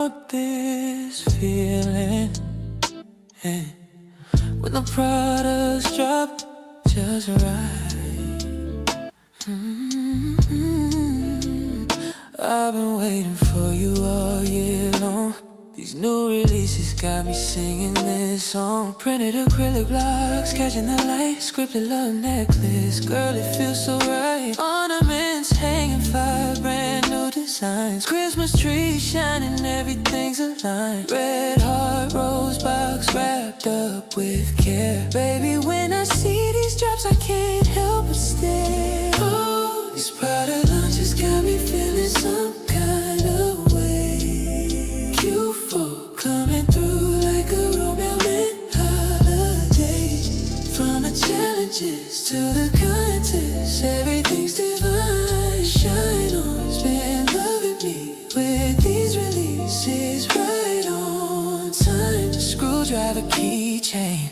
This feeling, yeah, when the products drop just right. I've been waiting for you all year long. These new releases got me singing this song. Printed acrylic blocks, catching the light. Scripted love necklace, girl, it feels so right. Ornaments hanging, 5 brand new designs. Christmas tree shining, everything's aligned. Red heart, rose box wrapped up with care. Baby, when I see these drops, I can't help but stare. Oh, these product launches got me feeling some kind of way. Q4 coming through like a romantic holiday. From the challenges to the contests, everything's divine. ShineOn's been loving me with these releases right on time. Screwdriver keychain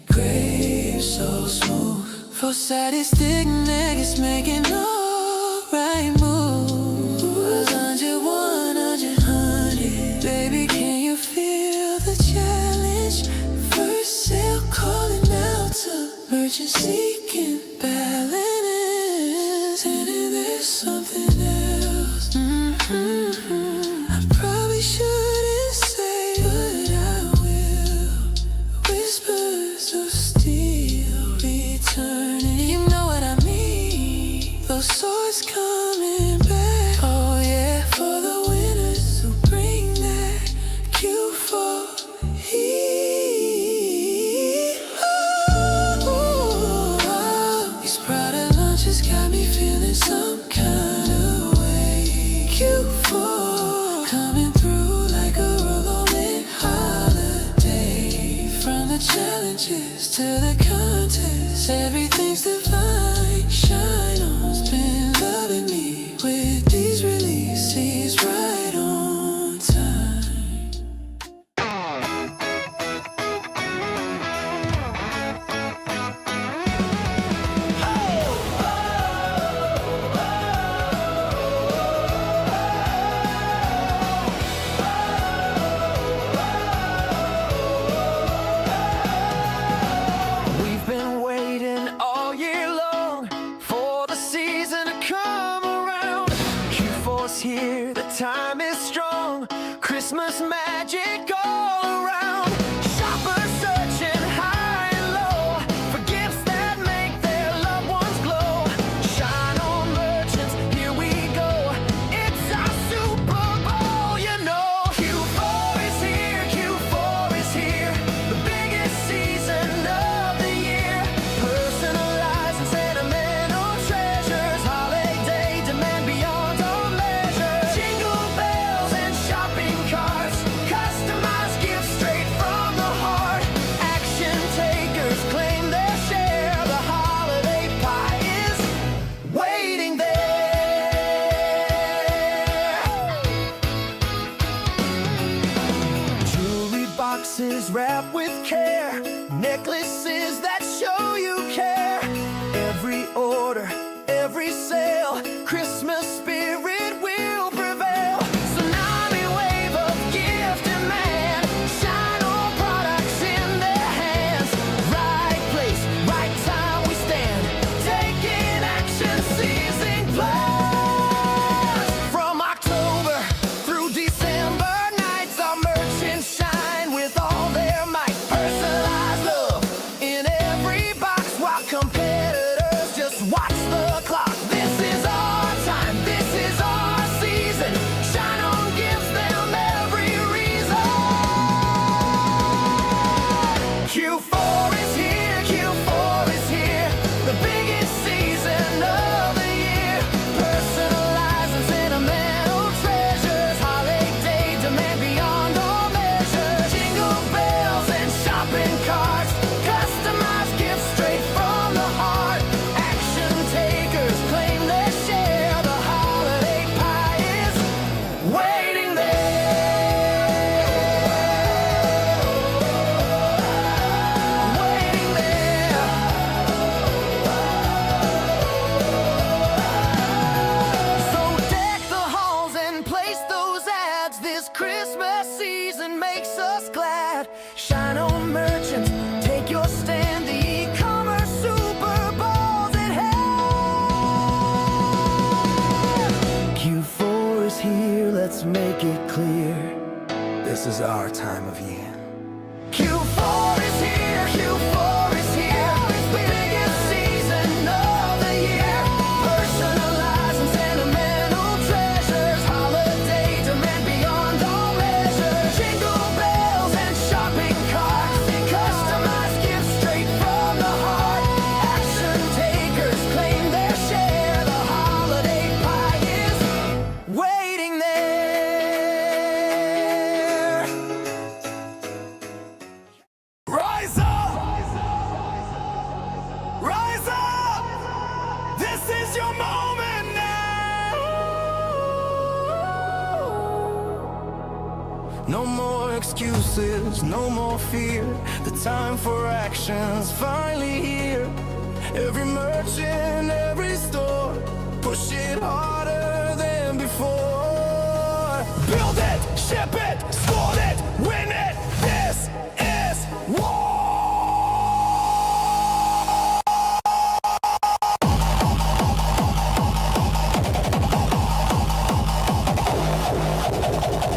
engraved so smooth. For sadistic niggas making all right moves. 100, 100, 100. Baby, can you feel the challenge? First sale calling out to merchants seeking balance. And then there's something else. I probably shouldn't say, but I will. Whispers of steel returning. You know what I mean? Those swords coming back. Oh yeah, for the winners who bring that Q4 heat. These product launches got me feeling some kind of way. Q4 coming through like a rolling holiday. From the challenges to the contests, everything's divine. ShineOn's been loving me with these releases right on time. We've been waiting all year long for the season to come around. Q4's here, the time is strong. Christmas magic all around. Shoppers searching high and low for gifts that make their loved ones glow. ShineOn merchants, here we go. It's our Super Bowl, you know. Q4 is here, Q4 is here. The biggest season of the year. Personalized and sentimental treasures. Holiday demand beyond all measure. Jingle bells and shopping carts. Customized gifts straight from the heart. Action takers claim their share. The holiday pie is waiting there. Jewelry boxes wrapped with care. Necklaces that show you care. Every order, every sale. Christmas spirit will prevail. Tsunami wave of gift demand. ShineOn products in their hands. Right place, right time we stand. Taking action, seizing plans. From October through December nights, our merchants shine with all their might. Personalized love in every season makes us glad. Shine on merchants, take your stand. The e-commerce Super Bowl's at hand. Q4 is here, let's make it clear. This is our time of year. Q4 is here, Q4 is here. Biggest season of the year. Personalized and sentimental treasures. Holiday demand beyond all measures. Jingle bells and shopping carts. Customized gifts straight from the heart. Action takers claim their share. The holiday pie is waiting there. Rise up! Rise up! This is your moment now! No more excuses, no more fear. The time for action's finally here. Every merchant, every store, push it harder than before. Build it, ship it, sport it, win it. This is war!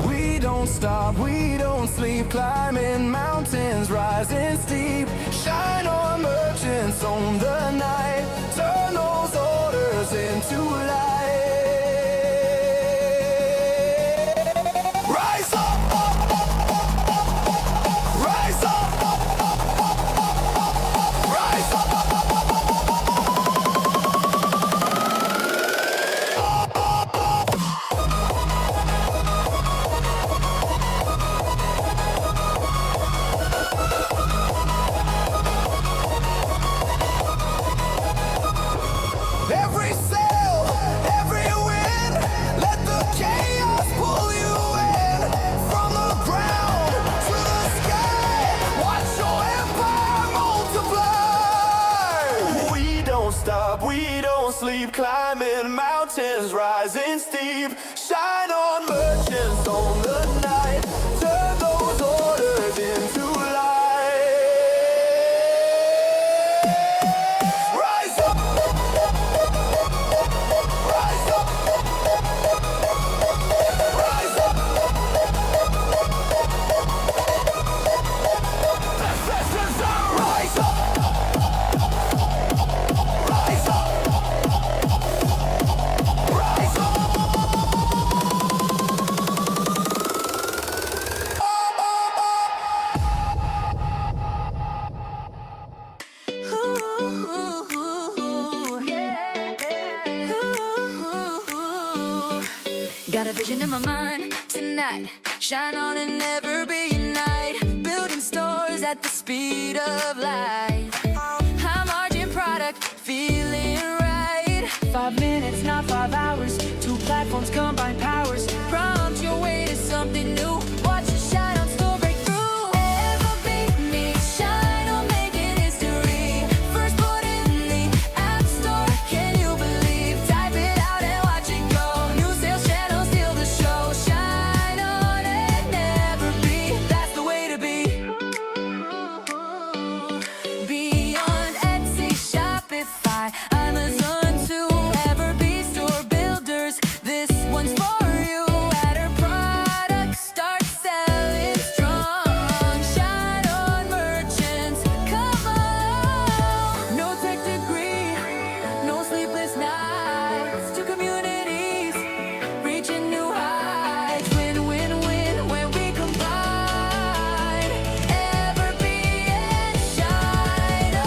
We don't stop, we don't sleep, climbing mountains, rising steep. Shine on merchants on the night, turn those orders into light. Rise up! Rise up! Rise up! Every sale, every win, let the chaos pull you in. From the ground to the sky, watch your empire multiply. We don't stop, we don't sleep, climbing mountains, rising steep. Shine on merchants on the night, turn those orders into light. Rise up! Rise up! Rise up! This is our rise up! Rise up! Rise up! Got a vision in my mind tonight. Shine on and EverBee unite. Building stores at the speed of light. High margin product, feeling right. 5 minutes, not 5 hours. 2 platforms combine powers. Prompt your way to something new. Watch the ShineOn store break through. EverBee meets ShineOn, making history. First put in the App Store. Can you believe? Type it out and watch it go. New sales channels steal the show. ShineOn and EverBee, that's the way to be. Beyond Etsy, Shopify, Amazon to EverBee store builders. This one's for you. Add her product, start selling strong. Shine on merchants, come on. No tech degree, no sleepless nights. 2 communities, reaching new heights. Win, win, win when we combine. EverBee and ShineOn,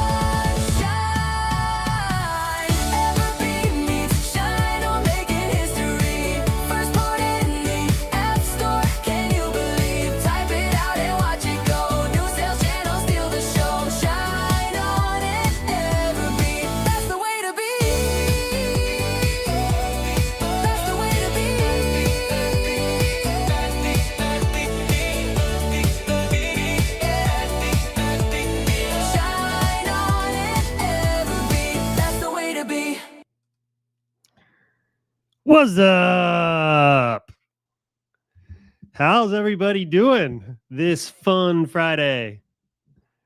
shine. EverBee meets ShineOn, making history. First put in the App Store. Can you believe? Type it out and watch it go. New sales channels steal the show. ShineOn and EverBee, that's the way to be. That's the way to be. ShineOn and EverBee, that's the way to be. What's up? How's everybody doing this fun Friday?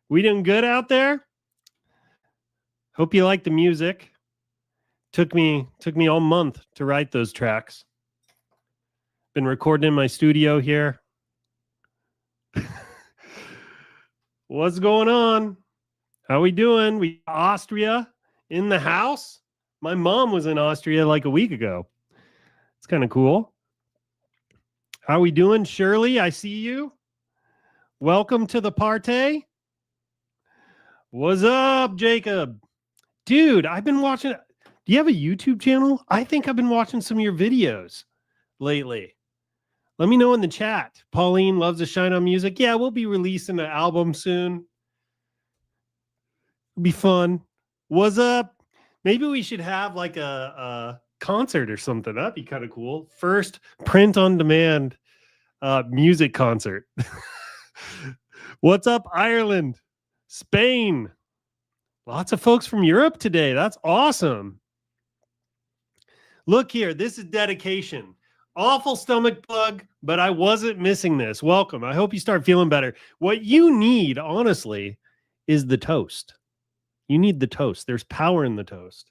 We doing good out there? Hope you like the music. Took me all month to write those tracks. Been recording in my studio here. What's going on? How we doing? We Austria in the house. My mom was in Austria like a week ago. It's kind of cool. How we doing, Shirley? I see you. Welcome to the party. What's up, Jacob? Dude, I've been watching. Do you have a YouTube channel? I think I've been watching some of your videos lately. Let me know in the chat. Pauline loves to shine on music. Yeah, we'll be releasing an album soon. It'll be fun. What's up? Maybe we should have like a concert or something. That'd be kind of cool. First print on demand music concert. What's up, Ireland? Spain. Lots of folks from Europe today. That's awesome. Look here. This is dedication. Awful stomach bug, but I wasn't missing this. Welcome. I hope you start feeling better. What you need, honestly, is the toast. You need the toast. There's power in the toast.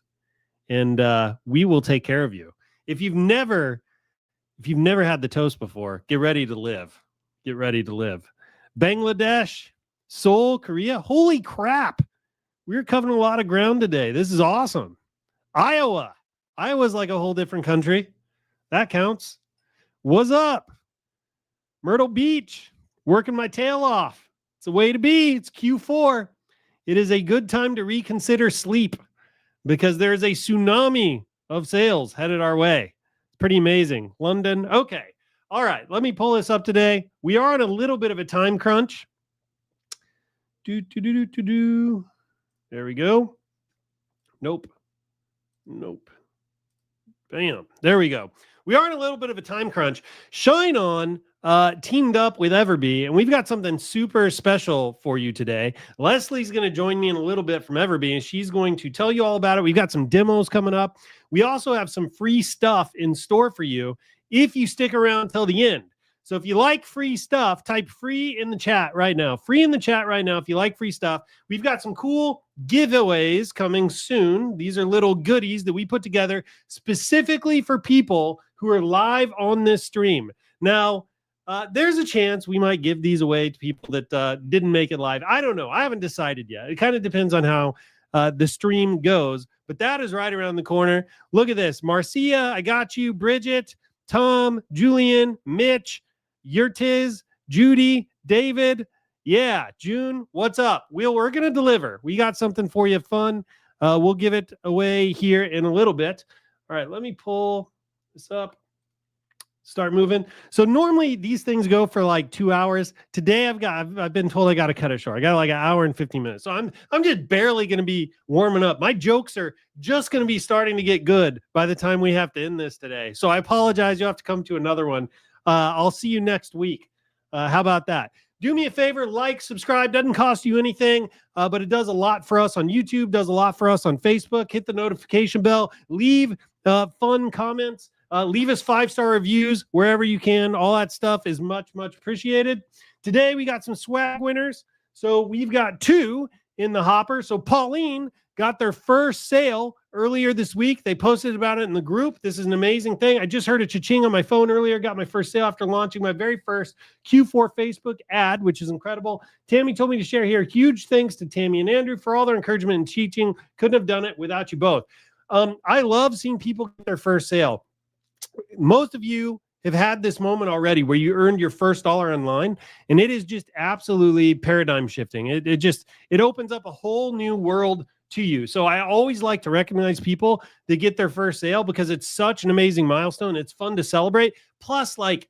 And we will take care of you. If you've never had the toast before, get ready to live. Get ready to live. Bangladesh, Seoul, Korea. Holy crap. We're covering a lot of ground today. This is awesome. Iowa. Iowa's like a whole different country. That counts. What's up? Myrtle Beach. Working my tail off. It's the way to be. It's Q4. It is a good time to reconsider sleep because there's a tsunami of sales headed our way. It's pretty amazing. London. Okay. All right. Let me pull this up today. We are on a little bit of a time crunch. There we go. Nope. Bam. There we go. We are in a little bit of a time crunch. ShineOn teamed up with EverBee, and we've got something super special for you today. Leslie's going to join me in a little bit from EverBee, and she's going to tell you all about it. We've got some demos coming up. We also have some free stuff in store for you if you stick around till the end. So if you like free stuff, type free in the chat right now. Free in the chat right now if you like free stuff. We've got some cool giveaways coming soon. These are little goodies that we put together specifically for people who are live on this stream. Now, there's a chance we might give these away to people that didn't make it live. I don't know. I haven't decided yet. It kind of depends on how the stream goes. But that is right around the corner. Look at this. Marcia, I got you. Bridget, Tom, Julian, Mitch, Yurtiz, Judy, David. Yeah, June, what's up? We're going to deliver. We got something for you fun. We'll give it away here in a little bit. All right, let me pull this up. Start moving. So normally these things go for like 2 hours. Today I've been told I got to cut it short. I got like an hour and 50 minutes. So I'm just barely going to be warming up. My jokes are just going to be starting to get good by the time we have to end this today. So I apologize. You'll have to come to another one. I'll see you next week. How about that? Do me a favor, like, subscribe. Doesn't cost you anything, but it does a lot for us on YouTube, does a lot for us on Facebook. Hit the notification bell. Leave fun comments. Leave us 5-star reviews wherever you can. All that stuff is much, much appreciated. Today, we got some swag winners. So we've got 2 in the hopper. So Pauline got their first sale earlier this week. They posted about it in the group. This is an amazing thing. I just heard a cha-ching on my phone earlier. Got my first sale after launching my very first Q4 Facebook ad, which is incredible. Tammy told me to share here. Huge thanks to Tammy and Andrew for all their encouragement and teaching. Couldn't have done it without you both. I love seeing people get their first sale. Most of you have had this moment already where you earned your first dollar online, and it is just absolutely paradigm shifting. It opens up a whole new world to you. So I always like to recognize people that get their first sale because it's such an amazing milestone. It's fun to celebrate. Plus, like,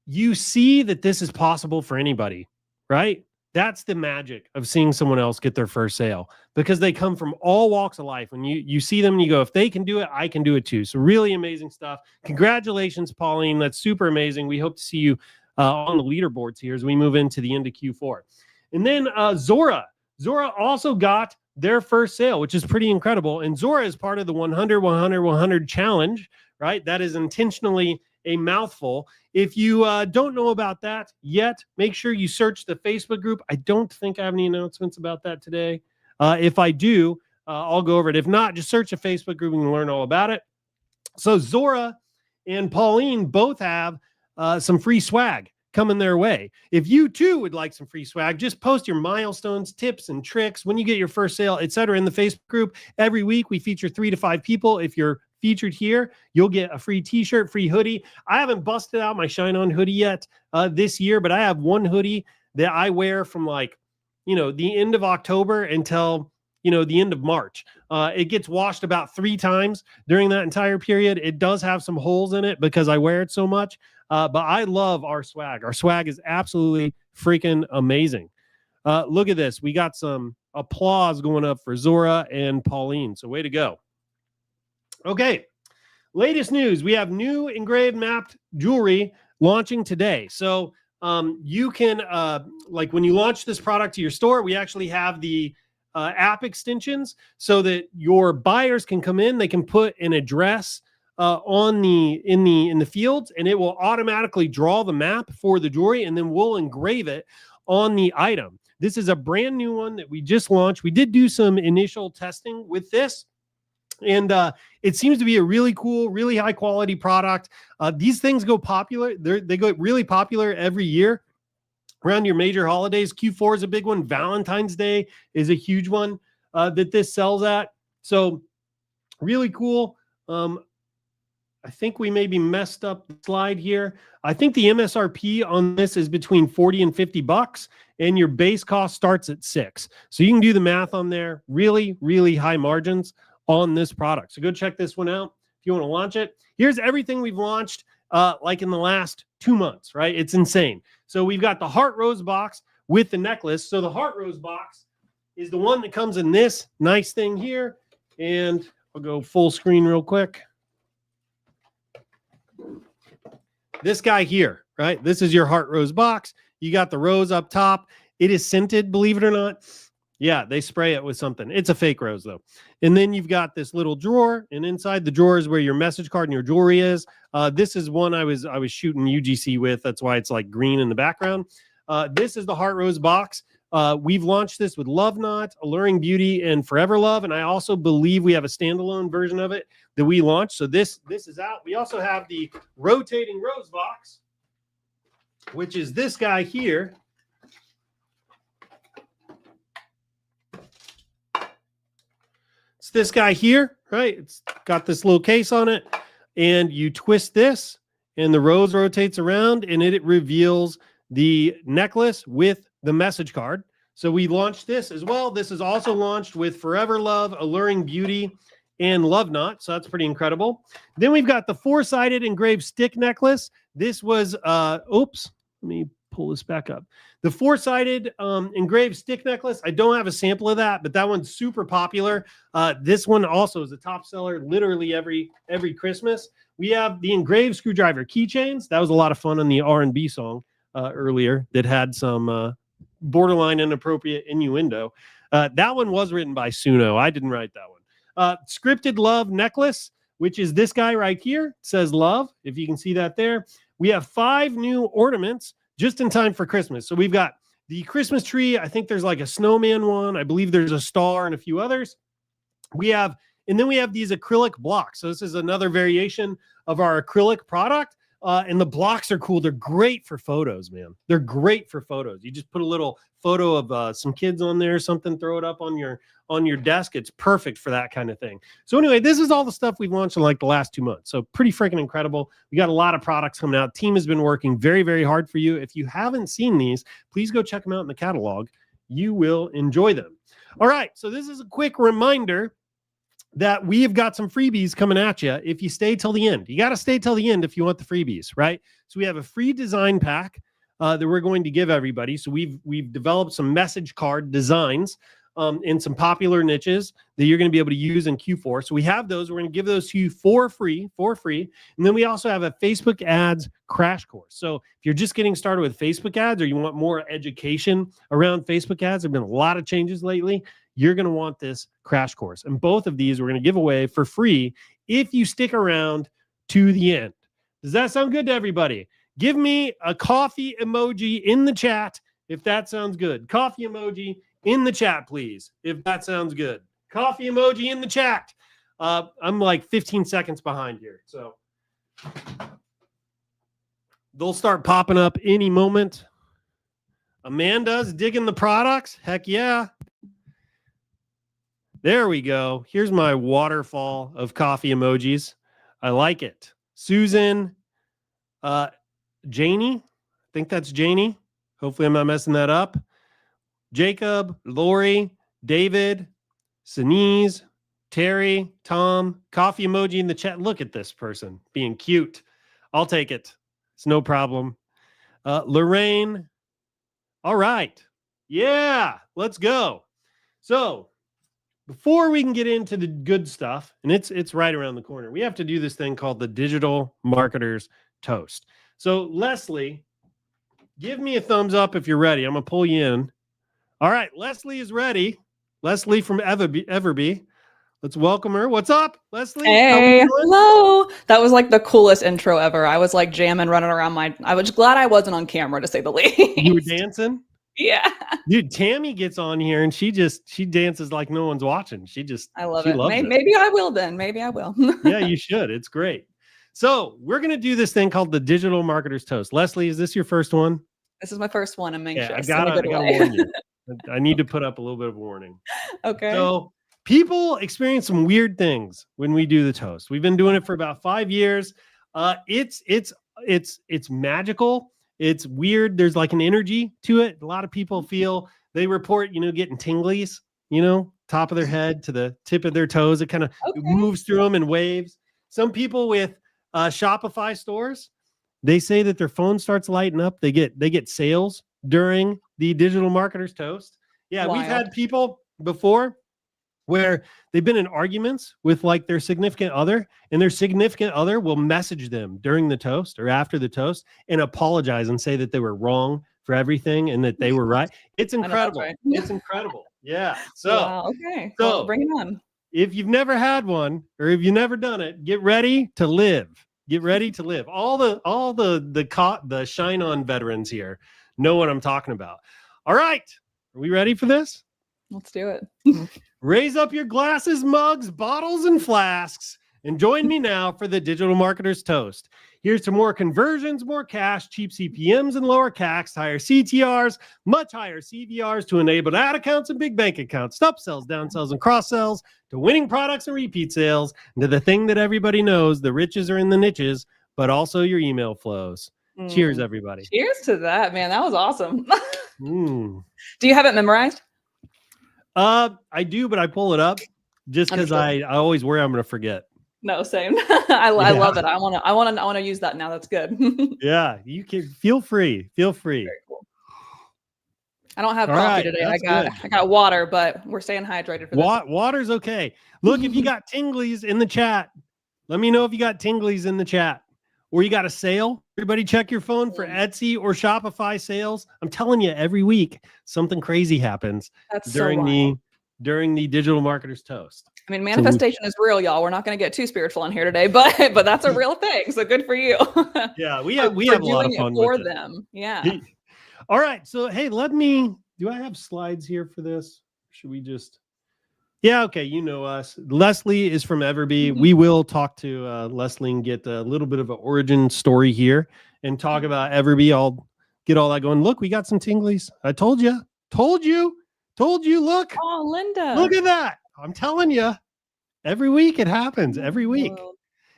you see that this is possible for anybody, right? That's the magic of seeing someone else get their first sale, because they come from all walks of life. And you see them and you go, if they can do it, I can do it too. So really amazing stuff. Congratulations, Pauline. That's super amazing. We hope to see you on the leaderboards here as we move into the end of Q4. And then Zora also got their first sale, which is pretty incredible. And Zora is part of the 100 challenge, right? That is intentionally a mouthful. If you don't know about that yet, make sure you search the Facebook group. I don't think I have any announcements about that today. If I do, I'll go over it. If not, just search the Facebook group and you can learn all about it. So Zora and Pauline both have some free swag coming their way. If you too would like some free swag, just post your milestones, tips, and tricks when you get your first sale, etc. in the Facebook group. Every week we feature 3 to 5 people. If you're featured here, you'll get a free t-shirt, free hoodie. I haven't busted out my ShineOn hoodie yet this year, but I have one hoodie that I wear from the end of October until the end of March. It gets washed about 3 times during that entire period. It does have some holes in it because I wear it so much. But I love our swag. Our swag is absolutely freaking amazing. Look at this. We got some applause going up for Zora and Pauline. So way to go. Okay. Latest news. We have new engraved mapped jewelry launching today. So you can, when you launch this product to your store, we actually have the app extensions so that your buyers can come in. They can put an address in the fields, and it will automatically draw the map for the jewelry, and then we'll engrave it on the item. This is a brand new one that we just launched. We did do some initial testing with this, and it seems to be a really cool, really high quality product. These things go popular. They go really popular every year around your major holidays. Q4 is a big one. Valentine's Day is a huge one that this sells at. So really cool. I think we maybe messed up the slide here. I think the MSRP on this is between 40 and 50 bucks, and your base cost starts at $6. So you can do the math on there. Really, really high margins on this product. So go check this one out if you want to launch it. Here's everything we've launched in the last 2 months, right? It's insane. So we've got the Heart Rose box with the necklace. So the Heart Rose box is the one that comes in this nice thing here. And I'll go full screen real quick. This guy here, right? This is your Heart Rose box. You got the rose up top. It is scented, believe it or not. Yeah, they spray it with something. It's a fake rose, though. And then you've got this little drawer, and inside the drawer is where your message card and your jewelry is. This is one I was shooting UGC with. That's why it's like green in the background. This is the Heart Rose box. We've launched this with Love Knot, Alluring Beauty, and Forever Love. And I also believe we have a standalone version of it that we launched. So this is out. We also have the rotating rose box, which is this guy here. It's this guy here, right? It's got this little case on it, and you twist this, and the rose rotates around, and it reveals the necklace with the message card. So we launched this as well. This is also launched with Forever Love, Alluring Beauty, and Love Knot. So that's pretty incredible. Then we've got the 4-sided engraved stick necklace. This was, let me pull this back up. The 4-sided engraved stick necklace. I don't have a sample of that, but that one's super popular. This one also is a top seller literally every Christmas. We have the engraved screwdriver keychains. That was a lot of fun on the R&B song earlier that had some borderline inappropriate innuendo. That one was written by Suno. I didn't write that one. Scripted love necklace, which is this guy right here. It says love, if you can see that there. We have 5 new ornaments just in time for Christmas. So we've got the Christmas tree. I think there's like a snowman one. I believe there's a star and a few others. And then we have these acrylic blocks. So this is another variation of our acrylic product. And the blocks are cool. They're great for photos, man. They're great for photos. You just put a little photo of some kids on there, something, throw it up on your desk. It's perfect for that kind of thing. So anyway, this is all the stuff we've launched in like the last 2 months. So pretty freaking incredible. We got a lot of products coming out. Team has been working very, very hard for you. If you haven't seen these, please go check them out in the catalog. You will enjoy them. All right. So this is a quick reminder that we have got some freebies coming at you if you stay till the end. You got to stay till the end if you want the freebies, right? So we have a free design pack that we're going to give everybody. So we've developed some message card designs in some popular niches that you're going to be able to use in Q4. So we have those. We're going to give those to you for free. And then we also have a Facebook ads crash course. So if you're just getting started with Facebook ads or you want more education around Facebook ads, there have been a lot of changes lately. You're going to want this crash course. And both of these we're going to give away for free if you stick around to the end. Does that sound good to everybody? Give me a coffee emoji in the chat if that sounds good. Coffee emoji in the chat, please, if that sounds good. Coffee emoji in the chat. I'm like 15 seconds behind here, so they'll start popping up any moment. Amanda's digging the products. Heck yeah. There we go. Here's my waterfall of coffee emojis. I like it. Susan, Janie, I think that's Janie. Hopefully I'm not messing that up. Jacob, Lori, David, Sinise, Terry, Tom, coffee emoji in the chat. Look at this person being cute. I'll take it. It's no problem. Lorraine. All right. Yeah, let's go. So before we can get into the good stuff, and it's right around the corner, we have to do this thing called the Digital Marketers Toast. So Leslie, give me a thumbs up if you're ready. I'm going to pull you in. All right, Leslie is ready. Leslie from EverBee. Let's welcome her. What's up, Leslie? Hey, hello. That was like the coolest intro ever. I was like jamming, running around I was glad I wasn't on camera, to say the least. You were dancing? Yeah. Dude, Tammy gets on here and she dances like no one's watching. I love it. Maybe I will then. Maybe I will. Yeah, you should. It's great. So we're going to do this thing called the Digital Marketers Toast. Leslie, is this your first one? This is my first one. I'm anxious. Yeah, I gotta warn you. I need to put up a little bit of warning. Okay. So people experience some weird things when we do the toast. We've been doing it for about 5 years. It's magical. It's weird. There's like an energy to it. A lot of people feel, they report, getting tinglies, top of their head to the tip of their toes. It kind of moves through them in waves. Some people with Shopify stores, they say that their phone starts lighting up. They get sales during the Digital Marketers Toast. Yeah, Wild. We've had people before where they've been in arguments with like their significant other, and their significant other will message them during the toast or after the toast and apologize and say that they were wrong for everything and that they were right. It's incredible. Right. It's incredible. Yeah. So, wow, okay. So well, bring it on. If you've never had one or if you've never done it, get ready to live. Get ready to live. All the ShineOn veterans here know what I'm talking about. All right. Are we ready for this? Let's do it. Raise up your glasses, mugs, bottles, and flasks, and join me now for the Digital Marketers Toast. Here's to more conversions, more cash, cheap CPMs, and lower CACs, higher CTRs, much higher CVRs to enable ad accounts and big bank accounts, upsells, downsells, and cross-sells, to winning products and repeat sales, and to the thing that everybody knows, the riches are in the niches, but also your email flows. Cheers, everybody. Cheers to that, man. That was awesome. Do you have it memorized? I do, but I pull it up just because I always worry I'm going to forget. No, same. I love it. I want to use that now. That's good. Yeah, you can feel free. Feel free. Very cool. I don't have coffee today. I got water, but we're staying hydrated for this. Water's okay. Look, if you got tinglies in the chat, let me know if you got tinglies in the chat. Or you got a sale. Everybody check your phone for Etsy or Shopify sales. I'm telling you, every week something crazy happens during the Digital Marketers Toast. I mean, manifestation is real, y'all. We're not going to get too spiritual in here today, but that's a real thing. So good for you. Yeah, we have a lot of fun for with them. Yeah. All right. So hey, do I have slides here for this? Should we just? Yeah, okay, you know us. Leslie is from EverBee. We will talk to Leslie and get a little bit of an origin story here and talk about EverBee. I'll get all that going. Look, we got some tinglies. I told you. Look. Oh, Linda. Look at that. I'm telling you. Every week it happens. Every week.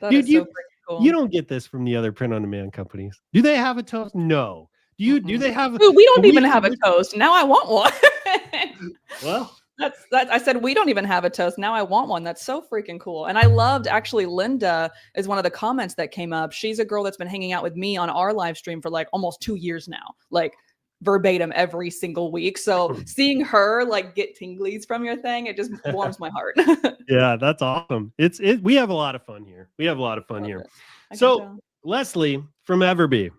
Dude, so cool. You don't get this from the other print-on-demand companies. Do they have a toast? No. Do they have? Dude, we don't even have a toast. Now I want one. Well. That's I said we don't even have a toast. Now I want one. That's so freaking cool. And I loved, actually, Linda is one of the comments that came up. She's a girl that's been hanging out with me on our live stream for like almost 2 years now, like verbatim every single week. So seeing her like get tinglies from your thing, it just warms my heart. Yeah, that's awesome. We have a lot of fun here. So Leslie from EverBee,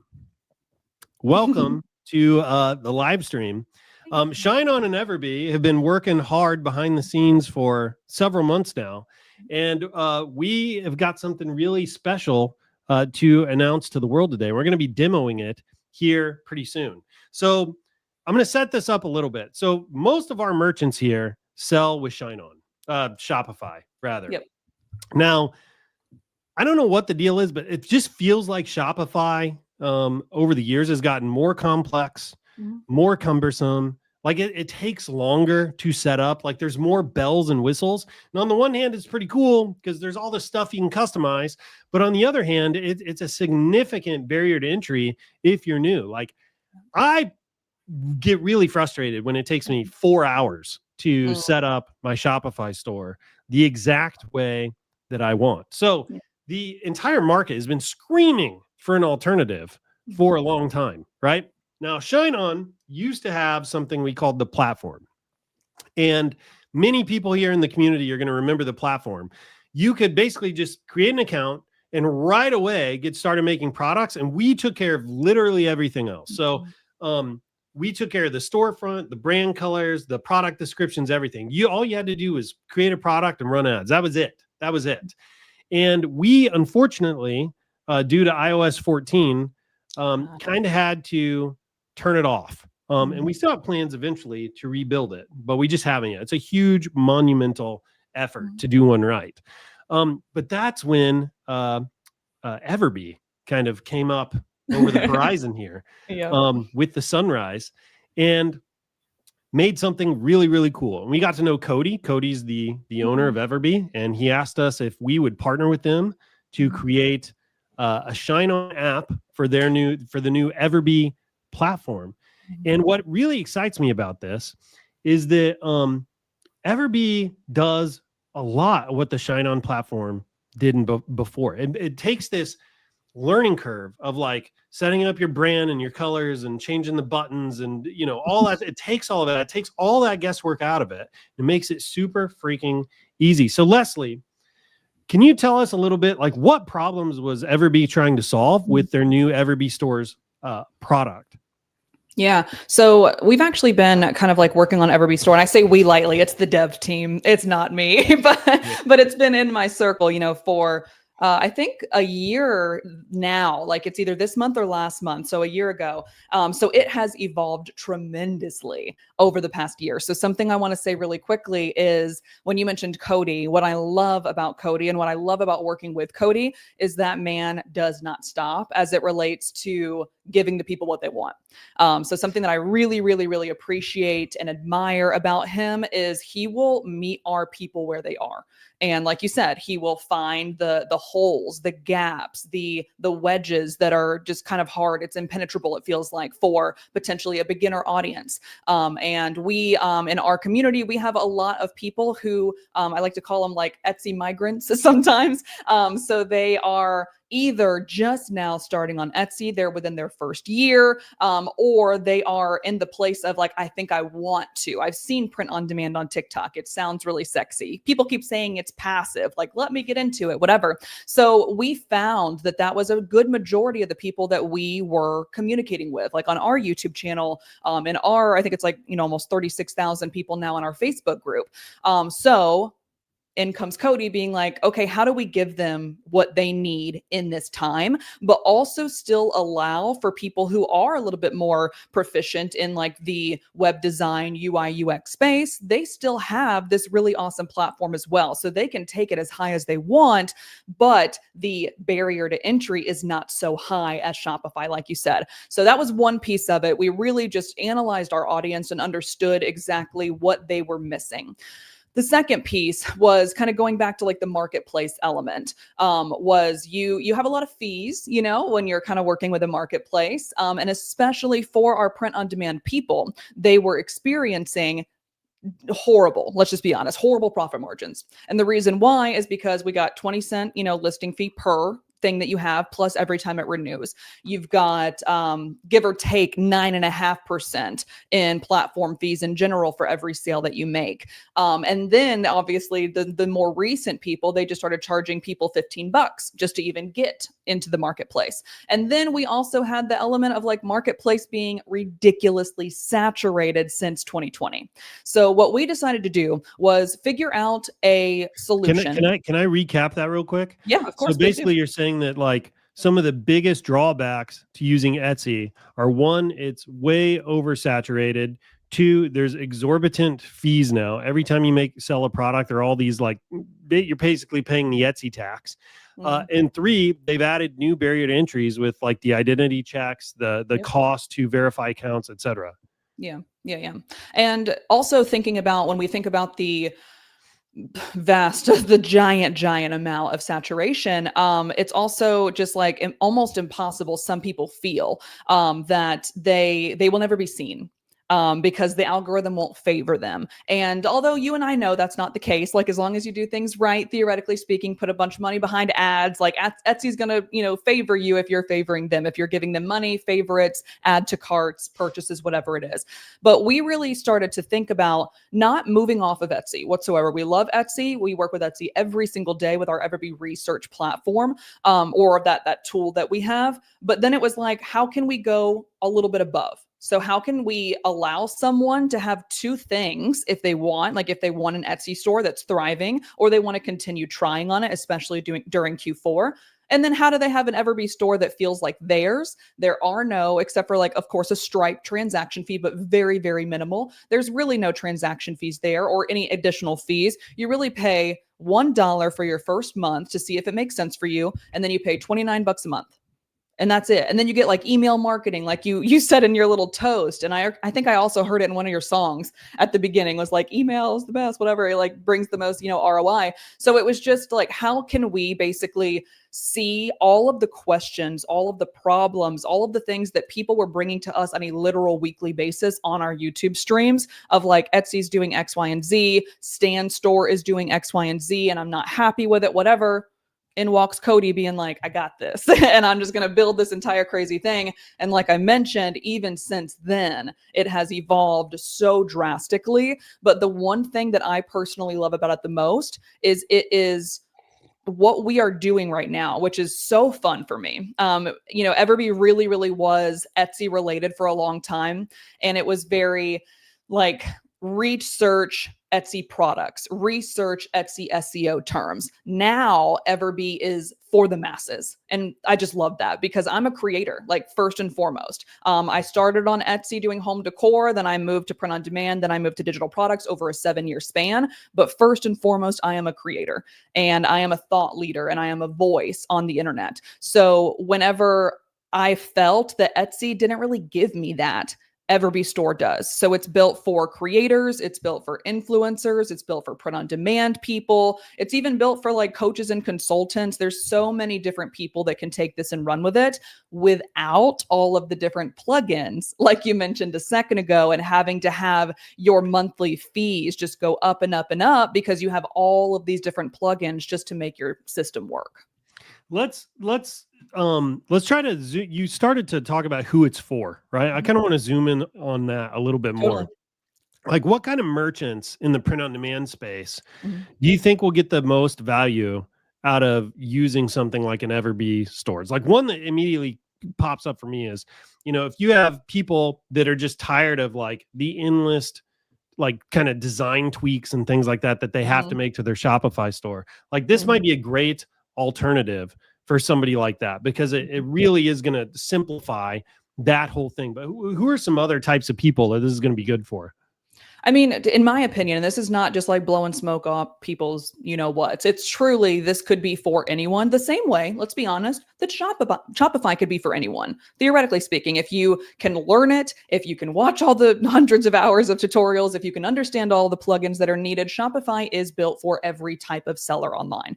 welcome to the live stream. ShineOn and EverBee have been working hard behind the scenes for several months now, and we have got something really special to announce to the world today. We're going to be demoing it here pretty soon. So I'm going to set this up a little bit. So most of our merchants here sell with ShineOn, Shopify rather. Yep. Now, I don't know what the deal is, but it just feels like Shopify over the years has gotten more complex, more cumbersome. Like it takes longer to set up. Like there's more bells and whistles. And on the one hand, it's pretty cool because there's all this stuff you can customize. But on the other hand, it's a significant barrier to entry if you're new. Like I get really frustrated when it takes me 4 hours to set up my Shopify store the exact way that I want. So the entire market has been screaming for an alternative for a long time, right? Now, ShineOn used to have something we called the platform. And many people here in the community are going to remember the platform. You could basically just create an account and right away get started making products. And we took care of literally everything else. So we took care of the storefront, the brand colors, the product descriptions, everything. All you had to do was create a product and run ads. That was it. And we, unfortunately, due to iOS 14, kind of had to turn it off. And we still have plans eventually to rebuild it, but we just haven't yet. It's a huge monumental effort to do one right. But that's when EverBee kind of came up over the horizon here with the sunrise and made something really, really cool. And we got to know Cody. Cody's the owner of EverBee, and he asked us if we would partner with them to create a ShineOn app for the new EverBee platform. And what really excites me about this is that EverBee does a lot of what the ShineOn platform didn't before. It takes this learning curve of like setting up your brand and your colors and changing the buttons and all that. It takes all of that. It takes all that guesswork out of it. It makes it super freaking easy. So Leslie, can you tell us a little bit like what problems was EverBee trying to solve with their new EverBee Stores product? Yeah. So we've actually been kind of like working on EverBee Store, and I say we lightly, it's the dev team. It's not me, but it's been in my circle, for I think a year now, like it's either this month or last month. So a year ago. So it has evolved tremendously over the past year. So something I want to say really quickly is when you mentioned Cody, what I love about Cody and what I love about working with Cody is that man does not stop as it relates to giving the people what they want. So something that I really, really, really appreciate and admire about him is he will meet our people where they are. And like you said, he will find the holes, the gaps, the wedges that are just kind of hard. It's impenetrable, it feels like, for potentially a beginner audience. And we, in our community, we have a lot of people who I like to call them like Etsy migrants sometimes. So they are either just now starting on Etsy, they're within their first year, or they are in the place of like, I think I want to. I've seen print on demand on TikTok. It sounds really sexy. People keep saying it's passive, like, let me get into it, whatever. So we found that was a good majority of the people that we were communicating with, like on our YouTube channel, in our, I think it's like, almost 36,000 people now in our Facebook group. So in comes Cody being like, okay, how do we give them what they need in this time, but also still allow for people who are a little bit more proficient in like the web design, UI, UX space, they still have this really awesome platform as well. So they can take it as high as they want, but the barrier to entry is not so high as Shopify, like you said. So that was one piece of it. We really just analyzed our audience and understood exactly what they were missing. The second piece was kind of going back to like the marketplace element, was you have a lot of fees, when you're kind of working with a marketplace, and especially for our print on demand people, they were experiencing horrible, let's just be honest, horrible profit margins. And the reason why is because we got 20-cent, listing fee per thing that you have, plus every time it renews. You've got give or take 9.5% in platform fees in general for every sale that you make. And then obviously the more recent people, they just started charging people $15 just to even get into the marketplace. And then we also had the element of like marketplace being ridiculously saturated since 2020. So what we decided to do was figure out a solution. Can I recap that real quick? Yeah, of course. So basically you're saying that like some of the biggest drawbacks to using Etsy are: one, it's way oversaturated. Two, there's exorbitant fees now. Every time you sell a product, there are all these you're basically paying the Etsy tax. And three, they've added new barrier to entries with like the identity checks, the cost to verify accounts, etc. Yeah. And also thinking about when we think about the giant amount of saturation, it's also just like almost impossible. Some people feel that they will never be seen. Because the algorithm won't favor them. And although you and I know that's not the case, like as long as you do things right, theoretically speaking, put a bunch of money behind ads, like Etsy's gonna, favor you if you're favoring them. If you're giving them money, favorites, add to carts, purchases, whatever it is. But we really started to think about not moving off of Etsy whatsoever. We love Etsy. We work with Etsy every single day with our EverBee research platform, or that tool that we have. But then it was like, how can we go a little bit above? So how can we allow someone to have two things if they want, like if they want an Etsy store that's thriving, or they want to continue trying on it, especially during Q4? And then how do they have an EverBee store that feels like theirs? There are no, except for like, of course, a Stripe transaction fee, but very, very minimal. There's really no transaction fees there or any additional fees. You really pay $1 for your first month to see if it makes sense for you. And then you pay $29 a month. And that's it. And then you get like email marketing, like you said in your little toast. And I think I also heard it in one of your songs at the beginning, was like, email is the best, whatever. It like brings the most, ROI. So it was just like, how can we basically see all of the questions, all of the problems, all of the things that people were bringing to us on a literal weekly basis on our YouTube streams of like, Etsy's doing X, Y, and Z, Stan Store is doing X, Y, and Z, and I'm not happy with it, whatever. In walks Cody being like, I got this. And I'm just going to build this entire crazy thing. And like I mentioned, even since then, it has evolved so drastically. But the one thing that I personally love about it the most is it is what we are doing right now, which is so fun for me. EverBee really, really was Etsy related for a long time. And it was very like research Etsy products, research Etsy SEO terms. Now EverBee is for the masses. And I just love that because I'm a creator, like first and foremost. I started on Etsy doing home decor, then I moved to print on demand, then I moved to digital products over a 7-year span. But first and foremost, I am a creator and I am a thought leader and I am a voice on the internet. So whenever I felt that Etsy didn't really give me that, EverBee store does. So it's built for creators, it's built for influencers, it's built for print on demand people. It's even built for like coaches and consultants. There's so many different people that can take this and run with it without all of the different plugins, like you mentioned a second ago, and having to have your monthly fees just go up and up and up because you have all of these different plugins just to make your system work. Let's try to you started to talk about who it's for, right? I kind of want to zoom in on that a little bit more. Like, what kind of merchants in the print on demand space do you think will get the most value out of using something like an EverBee stores? Like, one that immediately pops up for me is, if you have people that are just tired of like the endless like kind of design tweaks and things like that they have to make to their Shopify store, like this might be a great alternative for somebody like that, because it really is going to simplify that whole thing. But who are some other types of people that this is going to be good for? I mean, in my opinion, and this is not just like blowing smoke off people's, it's truly, this could be for anyone. The same way, let's be honest, that Shopify could be for anyone. Theoretically speaking, if you can learn it, if you can watch all the hundreds of hours of tutorials, if you can understand all the plugins that are needed, Shopify is built for every type of seller online.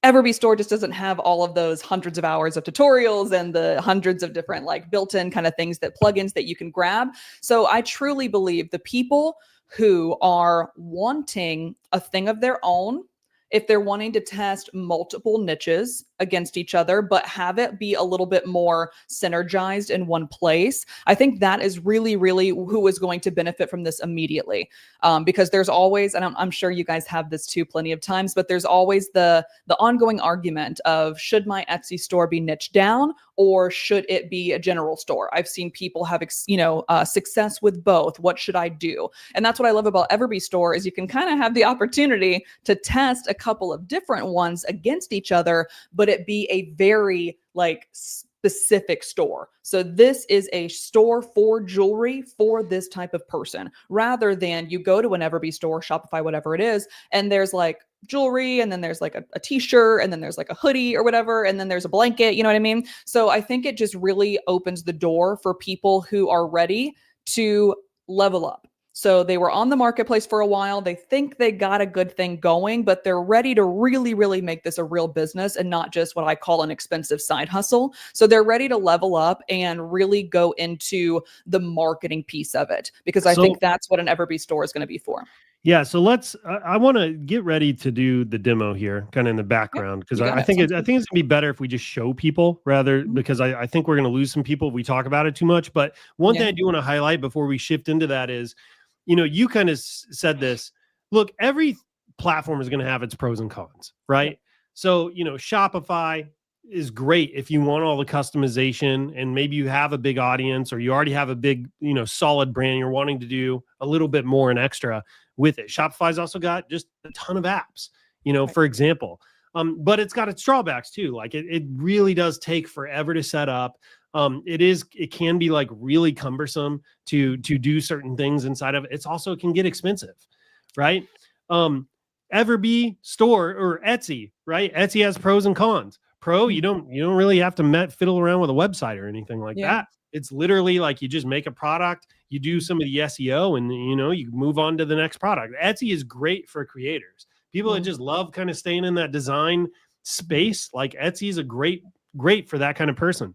EverBee store just doesn't have all of those hundreds of hours of tutorials and the hundreds of different like built-in kind of things, that plugins that you can grab. So I truly believe the people who are wanting a thing of their own, if they're wanting to test multiple niches against each other, but have it be a little bit more synergized in one place, I think that is really, really who is going to benefit from this immediately. Because there's always, and I'm sure you guys have this too plenty of times, but there's always the ongoing argument of, should my Etsy store be niched down or should it be a general store? I've seen people have, success with both. What should I do? And that's what I love about EverBee store, is you can kind of have the opportunity to test a couple of different ones against each other, but it be a very like specific store. So this is a store for jewelry for this type of person, rather than you go to an EverBee store, Shopify, whatever it is, and there's like jewelry, and then there's like a t-shirt, and then there's like a hoodie or whatever, and then there's a blanket, you know what I mean? So I think it just really opens the door for people who are ready to level up. So they were on the marketplace for a while. They think they got a good thing going, but they're ready to really, really make this a real business and not just what I call an expensive side hustle. So they're ready to level up and really go into the marketing piece of it, because I think that's what an EverBee store is going to be for. Yeah, so I want to get ready to do the demo here, kind of in the background, because I think it's gonna be better if we just show people rather, because I think we're going to lose some people if we talk about it too much. But one thing I do want to highlight before we shift into that is, you kind of said this. Look, every platform is going to have its pros and cons, right? So, Shopify is great if you want all the customization and maybe you have a big audience or you already have a big, solid brand. You're wanting to do a little bit more and extra with it. Shopify's also got just a ton of apps, for example. But it's got its drawbacks too. Like it really does take forever to set up. It can be like really cumbersome to do certain things inside of it. It's also, it can get expensive, right? EverBee store or Etsy, right? Etsy has pros and cons. Pro, you don't really have to fiddle around with a website or anything like that. It's literally like you just make a product, you do some of the SEO, and you move on to the next product. Etsy is great for creators. People that just love kind of staying in that design space, like Etsy is a great for that kind of person.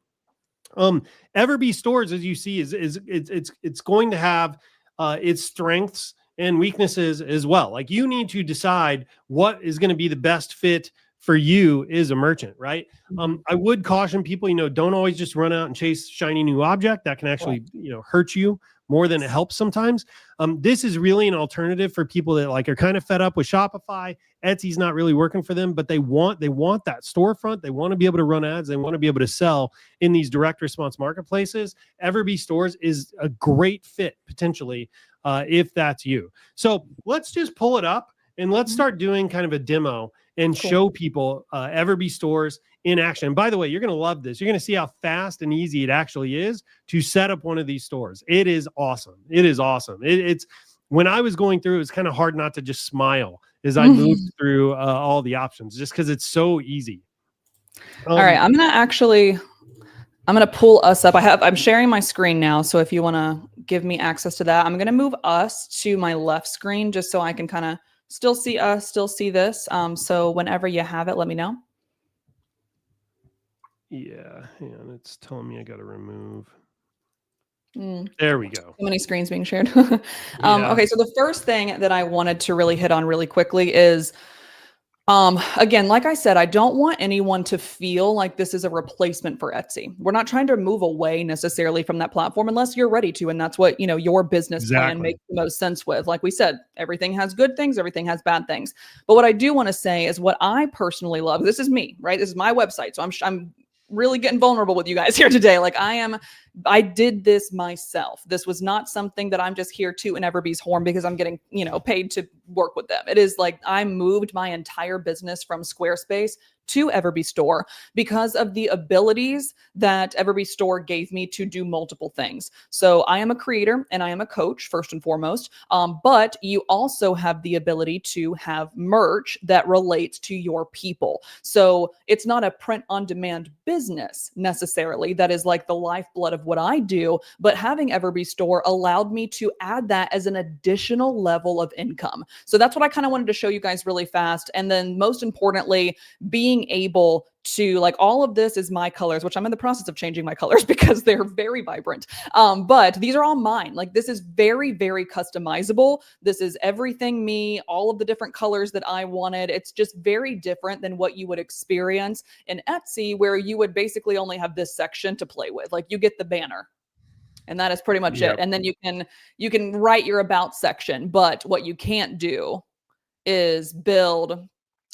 EverBee stores, as you see, it's going to have its strengths and weaknesses as well. Like you need to decide what is going to be the best fit for you as a merchant, right? I would caution people, don't always just run out and chase shiny new object. That can actually, hurt you more than it helps sometimes. This is really an alternative for people that are kind of fed up with Shopify. Etsy's not really working for them, but they want that storefront. They want to be able to run ads. They want to be able to sell in these direct response marketplaces. EverBee stores is a great fit potentially if that's you. So let's just pull it up and let's start doing kind of a demo and show people EverBee stores in action. And by the way, you're going to love this. You're going to see how fast and easy it actually is to set up one of these stores. It is awesome. It is awesome. It's when I was going through, it was kind of hard not to just smile as I moved through all the options, just because it's so easy. All right, I'm going to pull us up. I'm sharing my screen now. So if you want to give me access to that, I'm going to move us to my left screen just so I can kind of still see us, still see this. So whenever you have it, let me know. Yeah, and it's telling me I got to remove. There we go. So many screens being shared. Okay, so the first thing that I wanted to really hit on really quickly is, again, like I said, I don't want anyone to feel like this is a replacement for Etsy. We're not trying to move away necessarily from that platform unless you're ready to, and that's what, your business plan makes the most sense with. Like we said, everything has good things, everything has bad things. But what I do want to say is what I personally love, this is me, right? This is my website. So I'm really getting vulnerable with you guys here today. Like I did this myself. This was not something that I'm just here to in EverBee's horn because I'm getting, paid to work with them. It is like I moved my entire business from Squarespace to EverBee store because of the abilities that EverBee store gave me to do multiple things. So I am a creator and I am a coach first and foremost, but you also have the ability to have merch that relates to your people. So it's not a print on demand business necessarily that is like the lifeblood of what I do, but having EverBee store allowed me to add that as an additional level of income. So that's what I kind of wanted to show you guys really fast. And then most importantly, being able to, like, all of this is my colors, which I'm in the process of changing my colors because they're very vibrant. But these are all mine. Like, this is very, very customizable. This is everything me, all of the different colors that I wanted. It's just very different than what you would experience in Etsy, where you would basically only have this section to play with. Like, you get the banner, and that is pretty much it. And then you can write your about section, but what you can't do is build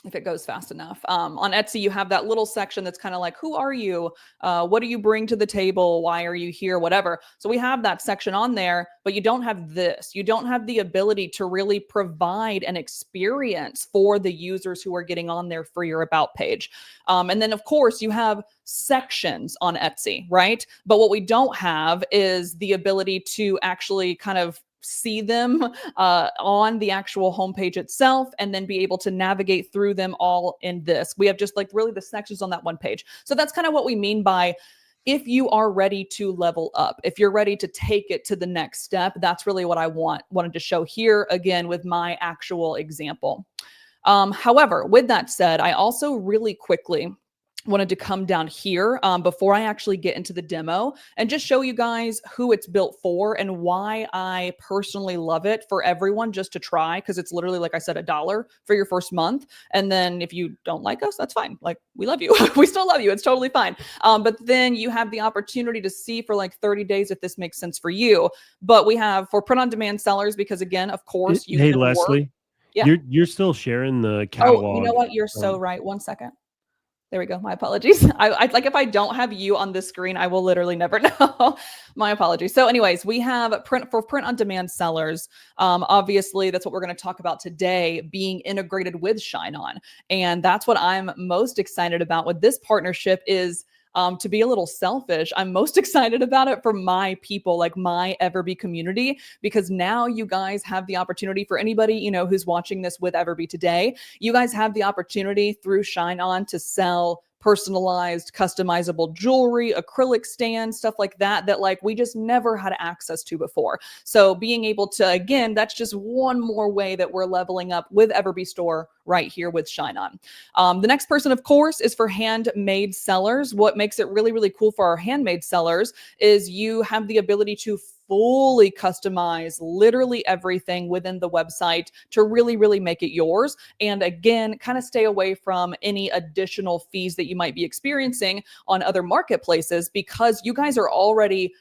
if it goes fast enough. On Etsy, you have that little section that's kind of like, who are you? What do you bring to the table? Why are you here? Whatever. So we have that section on there, but you don't have this. You don't have the ability to really provide an experience for the users who are getting on there for your about page. And then, of course, you have sections on Etsy, right? But what we don't have is the ability to actually kind of see them on the actual homepage itself and then be able to navigate through them all in this. We have just like really the sections on that one page. So that's kind of what we mean by if you are ready to level up, if you're ready to take it to the next step. That's really what I wanted to show here again with my actual example. However, with that said, I also really quickly wanted to come down here before I actually get into the demo and just show you guys who it's built for and why I personally love it for everyone just to try, because it's literally, like I said, $1 for your first month. And then if you don't like us, that's fine. Like, we love you. We still love you. It's totally fine. But then you have the opportunity to see for like 30 days if this makes sense for you. But we have for print-on-demand sellers, because again, of course, you Hey, can work. Leslie, Yeah. you're still sharing the catalog. Oh, you know what? You're so right. 1 second. There we go. My apologies. I like if I don't have you on the screen, I will literally never know. My apologies. So anyways, we have print on demand sellers. Obviously, that's what we're going to talk about today, being integrated with ShineOn. And that's what I'm most excited about with this partnership is to be a little selfish, I'm most excited about it for my people, like my EverBee community, because now you guys have the opportunity for anybody, you know, who's watching this with EverBee today. You guys have the opportunity through ShineOn to sell personalized, customizable jewelry, acrylic stands, stuff like that, that like we just never had access to before. So being able to, again, that's just one more way that we're leveling up with EverBee Store right here with ShineOn. The next person, of course, is for handmade sellers. What makes it really, really cool for our handmade sellers is you have the ability to fully customize literally everything within the website to really, really make it yours. And again, kind of stay away from any additional fees that you might be experiencing on other marketplaces, because you guys are already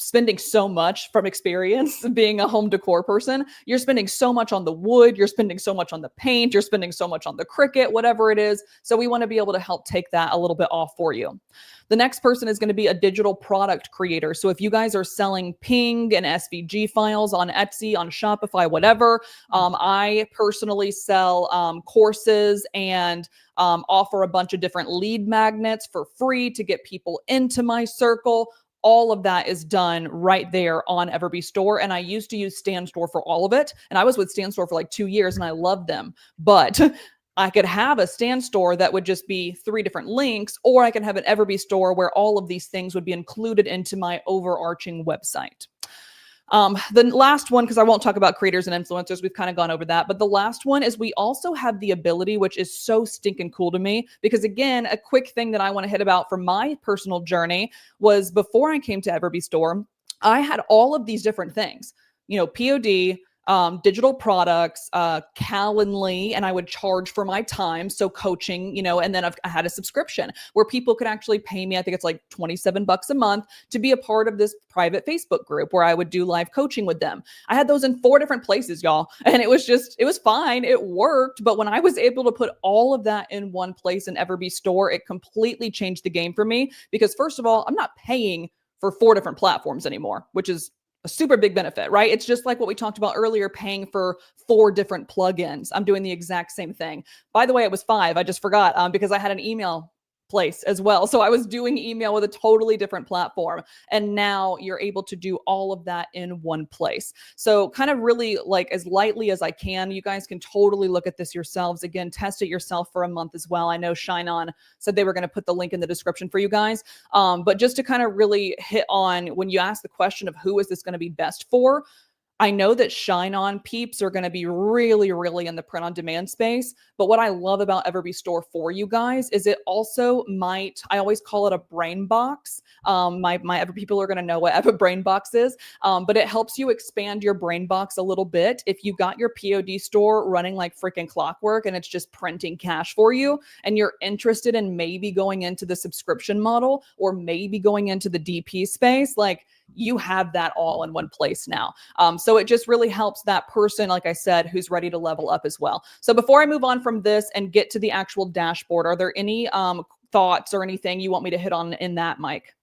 spending so much from experience being a home decor person. You're spending so much on the wood, you're spending so much on the paint, you're spending so much on the Cricut, whatever it is. So we want to be able to help take that a little bit off for you. The next person is going to be a digital product creator. So if you guys are selling Ping and SVG files on Etsy, on Shopify, whatever, I personally sell courses and offer a bunch of different lead magnets for free to get people into my circle. All of that is done right there on EverBee Store. And I used to use Stan Store for all of it. And I was with Stan Store for like 2 years and I loved them. But I could have a Stan Store that would just be 3 different links, or I can have an EverBee Store where all of these things would be included into my overarching website. The last one, because I won't talk about creators and influencers, we've kind of gone over that. But the last one is we also have the ability, which is so stinking cool to me, because again, a quick thing that I want to hit about from my personal journey was before I came to EverBee Store, I had all of these different things, you know, POD, digital products, Calendly, and I would charge for my time. So coaching, you know, and then I had a subscription where people could actually pay me. I think it's like $27 a month to be a part of this private Facebook group where I would do live coaching with them. I had those in 4 different places, y'all. And it was fine. It worked. But when I was able to put all of that in one place in EverBee Store, it completely changed the game for me, because first of all, I'm not paying for 4 different platforms anymore, which is a super big benefit, right? It's just like what we talked about earlier, paying for 4 different plugins. I'm doing the exact same thing. By the way, it was 5. I just forgot because I had an email place as well. So I was doing email with a totally different platform. And now you're able to do all of that in one place. So kind of really like as lightly as I can, you guys can totally look at this yourselves. Again, test it yourself for a month as well. I know ShineOn said they were going to put the link in the description for you guys. But just to kind of really hit on when you ask the question of who is this going to be best for, I know that ShineOn peeps are going to be really, really in the print on demand space. But what I love about EverBee Store for you guys is it also might, I always call it a brain box. My Ever people are going to know what a brain box is, but it helps you expand your brain box a little bit. If you got your POD store running like freaking clockwork and it's just printing cash for you, and you're interested in maybe going into the subscription model or maybe going into the DP space, like, you have that all in one place now. So it just really helps that person, like I said, who's ready to level up as well. So before I move on from this and get to the actual dashboard, are there any thoughts or anything you want me to hit on in that, Mike?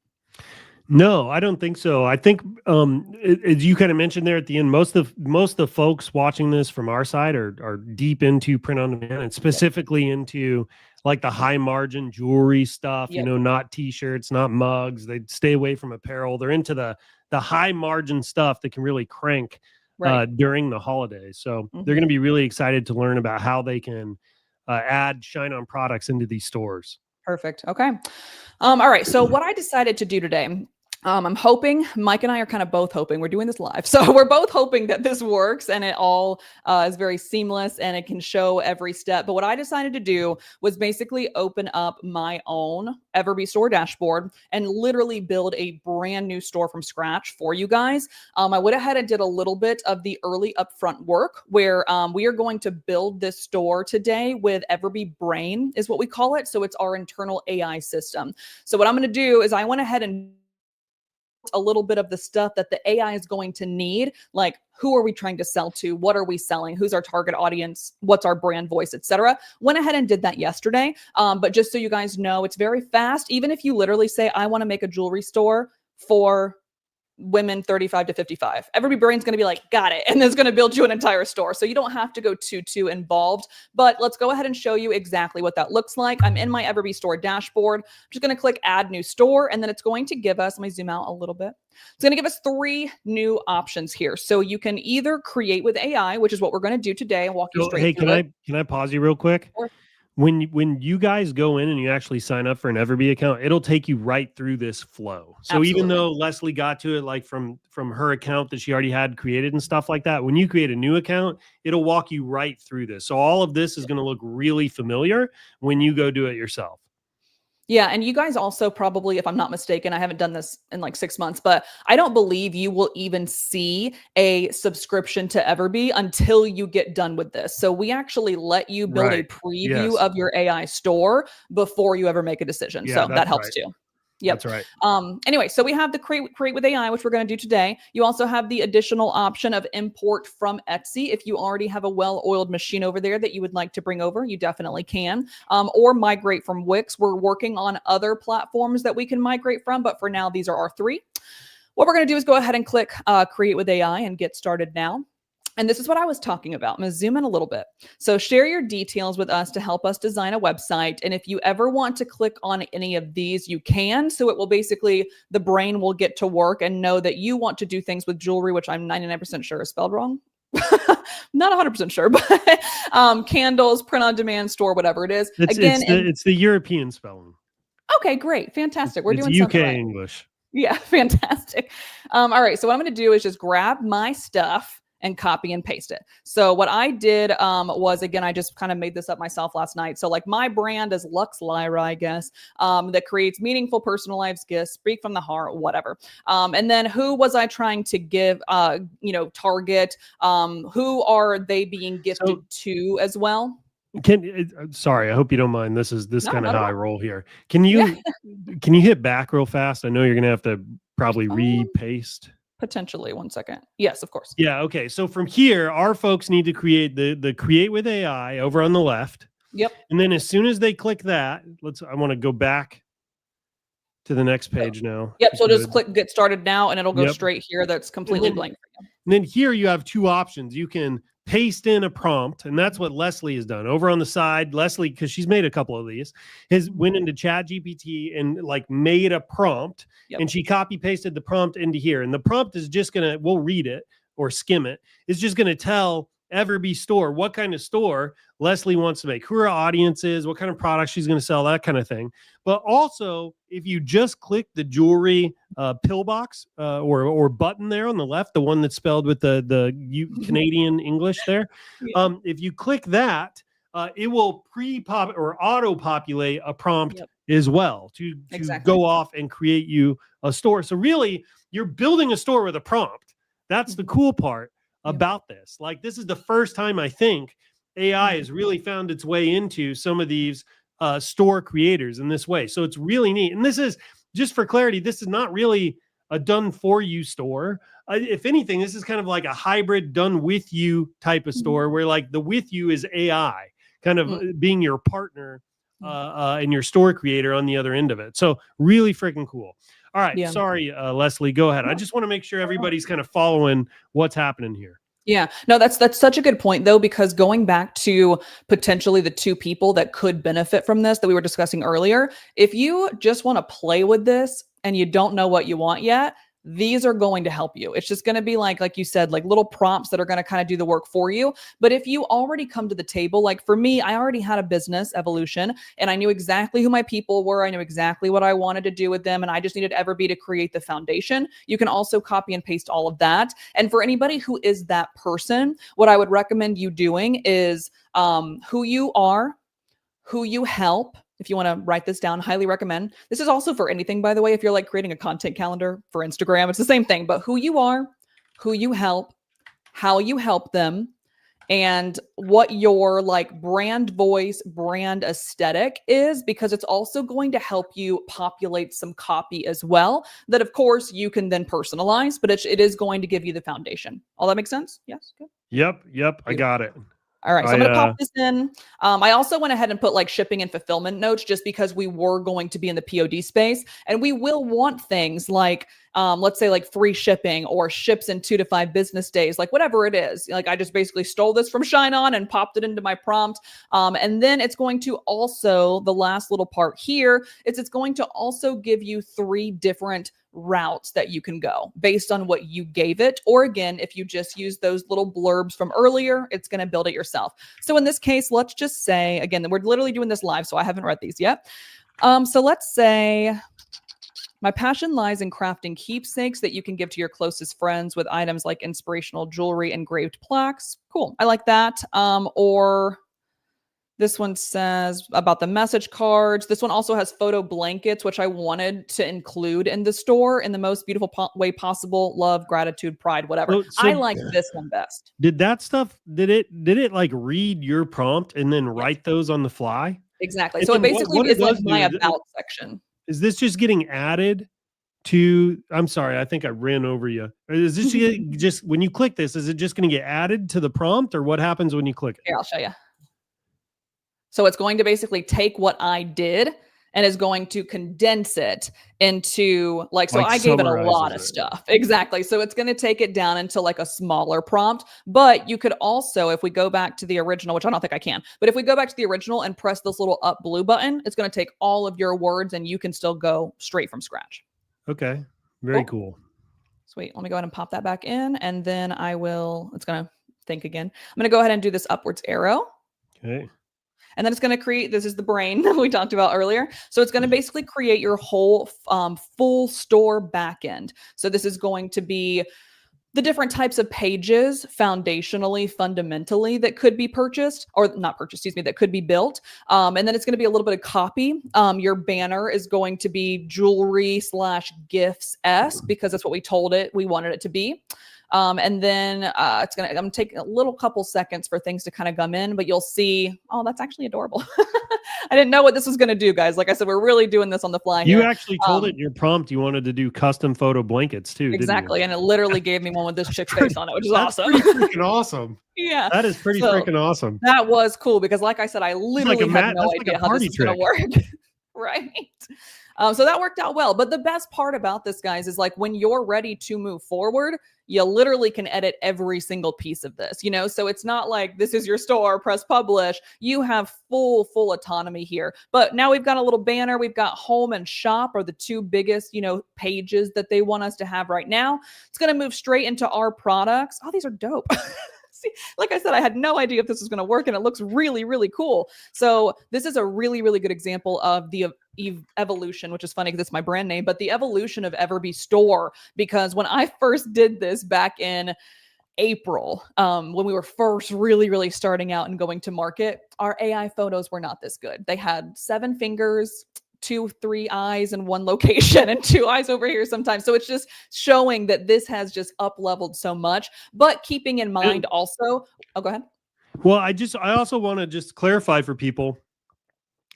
No, I don't think so. I think, as you kind of mentioned there at the end, most of the folks watching this from our side are deep into print on demand and specifically into like the high margin jewelry stuff. Yep. Not t-shirts, not mugs. They stay away from apparel. They're into the high margin stuff that can really crank during the holidays. So they're going to be really excited to learn about how they can add ShineOn products into these stores. Perfect. Okay. All right. So what I decided to do today, I'm hoping, Mike and I are kind of both hoping, we're doing this live. So we're both hoping that this works and it all is very seamless and it can show every step. But what I decided to do was basically open up my own EverBee store dashboard and literally build a brand new store from scratch for you guys. I went ahead and did a little bit of the early upfront work where we are going to build this store today with EverBee Brain is what we call it. So it's our internal AI system. So what I'm going to do is I went ahead and a little bit of the stuff that the AI is going to need, like who are we trying to sell to? What are we selling? Who's our target audience? What's our brand voice, etc. Went ahead and did that yesterday. But just so you guys know, it's very fast. Even if you literally say, I want to make a jewelry store for women 35 to 55. EverBee Brain's going to be like, got it. And it's going to build you an entire store. So you don't have to go too involved, but let's go ahead and show you exactly what that looks like. I'm in my EverBee store dashboard. I'm just going to click add new store. And then it's going to give us, let me zoom out a little bit. It's going to give us 3 new options here. So you can either create with AI, which is what we're going to do today and walk you straight through it. Can I pause you real quick? Sure. When you guys go in and you actually sign up for an EverBee account, it'll take you right through this flow. So Absolutely. Even though Leslie got to it like from her account that she already had created and stuff like that, when you create a new account, it'll walk you right through this. So all of this is going to look really familiar when you go do it yourself. Yeah. And you guys also probably, if I'm not mistaken, I haven't done this in like 6 months, but I don't believe you will even see a subscription to EverBee until you get done with this. So we actually let you build a preview of your AI store before you ever make a decision. So that helps too. Yep. That's right. Anyway, so we have the create with AI, which we're going to do today. You also have the additional option of import from Etsy. If you already have a well-oiled machine over there that you would like to bring over, you definitely can. Or migrate from Wix. We're working on other platforms that we can migrate from, but for now, these are our 3. What we're going to do is go ahead and click create with AI and get started now. And this is what I was talking about. I'm going to zoom in a little bit. So share your details with us to help us design a website. And if you ever want to click on any of these, you can. So it will basically, the brain will get to work and know that you want to do things with jewelry, which I'm 99% sure is spelled wrong. Not 100% sure, but candles, print on demand store, whatever it is. It's the European spelling. Okay, great. Fantastic. We're doing UK something right. English. Yeah, fantastic. All right. So what I'm going to do is just grab my stuff and copy and paste it. So what I did was, again, I just kind of made this up myself last night. So like my brand is Lux Lyra, I guess, that creates meaningful, personalized gifts, speak from the heart, whatever. And then who was I trying to give, target? Who are they being gifted to as well? Sorry, I hope you don't mind. This kind of how I roll here. Can you hit back real fast? I know you're going to have to probably repaste. Potentially. 1 second. Yes, of course. Yeah. Okay. So from here, our folks need to create the create with AI over on the left. Yep. And then as soon as they click that, I want to go back to the next page now. Yep. So just click get started now and it'll go straight here. That's completely blank for you. And then here you have 2 options. You can paste in a prompt, and that's what Leslie has done. Over on the side, Leslie, because she's made a couple of these, has went into ChatGPT and like made a prompt, and she copy pasted the prompt into here. And the prompt is just we'll read it or skim it. It's just gonna tell EverBee store what kind of store Leslie wants to make, who her audience is, what kind of products she's going to sell, that kind of thing. But also, if you just click the jewelry pillbox or button there on the left, the one that's spelled with the Canadian English there, if you click that, it will pre-pop or auto-populate a prompt as well to go off and create you a store. So really, you're building a store with a prompt. That's the cool part about this. Like, this is the first time I think AI has really found its way into some of these store creators in this way. So it's really neat. And this is, just for clarity, this is not really a done for you store. If anything, this is kind of like a hybrid done with you type of store where like the with you is AI kind of being your partner and your store creator on the other end of it. So really freaking cool. All right. Yeah. Sorry, Leslie, go ahead. I just want to make sure everybody's kind of following what's happening here. Yeah, no, that's such a good point though, because going back to potentially the two people that could benefit from this that we were discussing earlier, if you just want to play with this and you don't know what you want yet, these are going to help you. It's just going to be like you said, like little prompts that are going to kind of do the work for you. But if you already come to the table, like for me, I already had a business, Evolution, and I knew exactly who my people were. I knew exactly what I wanted to do with them. And I just needed EverBee to create the foundation. You can also copy and paste all of that. And for anybody who is that person, what I would recommend you doing is who you are, who you help. If you want to write this down, highly recommend. This is also for anything, by the way, if you're like creating a content calendar for Instagram, it's the same thing, but who you are, who you help, how you help them, and what your like brand voice, brand aesthetic is, because it's also going to help you populate some copy as well that of course you can then personalize, but it is going to give you the foundation. All that makes sense? Yes. Good. Yep. I got it. All right, so I'm going to pop this in. I also went ahead and put like shipping and fulfillment notes just because we were going to be in the POD space and we will want things like, let's say like free shipping or ships in 2 to 5 business days, like whatever it is. Like I just basically stole this from ShineOn and popped it into my prompt. And then it's going to also, the last little part here is it's going to also give you 3 different routes that you can go based on what you gave it. Or again, if you just use those little blurbs from earlier, it's going to build it yourself. So in this case, let's just say, again, we're literally doing this live, so I haven't read these yet. So let's say my passion lies in crafting keepsakes that you can give to your closest friends with items like inspirational jewelry, engraved plaques. Cool. I like that. Or this one says about the message cards. This one also has photo blankets, which I wanted to include in the store in the most beautiful way possible. Love, gratitude, pride, whatever. So I like this one best. Did that stuff, did it like read your prompt and then write those on the fly? Exactly. And so it basically is like my do, about section. Is this just getting added to, I'm sorry, I think I ran over you. Is this just, when you click this, is it just going to get added to the prompt or what happens when you click it? Here, I'll show you. So it's going to basically take what I did and is going to condense it into like, so I gave it a lot of stuff. Exactly. So it's going to take it down into like a smaller prompt, but you could also, if we go back to the original, which I don't think I can, but if we go back to the original and press this little up blue button, it's going to take all of your words and you can still go straight from scratch. Okay. Very cool. Sweet. Let me go ahead and pop that back in and then I will, it's going to think again. I'm going to go ahead and do this upwards arrow. Okay. And then it's going to create, this is the brain that we talked about earlier. So it's going to basically create your whole full store backend. So this is going to be the different types of pages foundationally, fundamentally that could be purchased or not purchased, excuse me, that could be built. And then it's going to be a little bit of copy. Your banner is going to be jewelry / gifts-esque because that's what we told it. We wanted it to be. And then I'm gonna take a little couple seconds for things to kind of come in, but you'll see, oh, that's actually adorable. I didn't know what this was going to do, guys. Like I said, we're really doing this on the fly here. You actually told it in your prompt you wanted to do custom photo blankets too, exactly. And it literally gave me one with this chick's face on it, which is awesome. Pretty freaking awesome. Yeah. That is pretty freaking awesome. That was cool because like I said, I literally had no idea how this was going to work. Right. So that worked out well. But the best part about this, guys, is like when you're ready to move forward, you literally can edit every single piece of this, you know? So it's not like this is your store, press publish. You have full autonomy here. But now we've got a little banner. We've got home and shop are the 2 biggest, you know, pages that they want us to have right now. It's going to move straight into our products. Oh, these are dope. See, like I said, I had no idea if this was going to work and it looks really, really cool. So this is a really, really good example of the evolution, which is funny because it's my brand name, but the evolution of EverBee store, because when I first did this back in April, when we were first really starting out and going to market, our AI photos were not this good. They had 7 fingers, 2-3 eyes in one location and 2 eyes over here sometimes. So it's just showing that this has just up leveled so much, but keeping in mind also, oh, go ahead. Well, I also want to just clarify for people,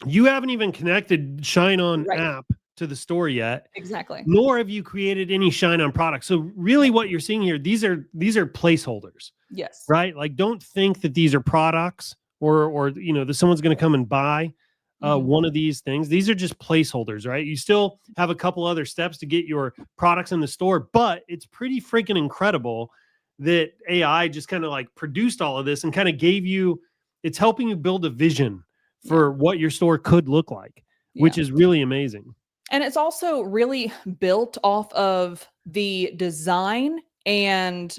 you haven't even connected ShineOn app to the store yet, Exactly. nor have you created any ShineOn products. So really what you're seeing here, these are placeholders, Yes. right? Like, don't think that these are products or that someone's going to come and buy one of these things. These are just placeholders, right? You still have a couple other steps to get your products in the store, but it's pretty freaking incredible that AI just kind of like produced all of this and kind of it's helping you build a vision for what your store could look like, which is really amazing. And it's also really built off of the design and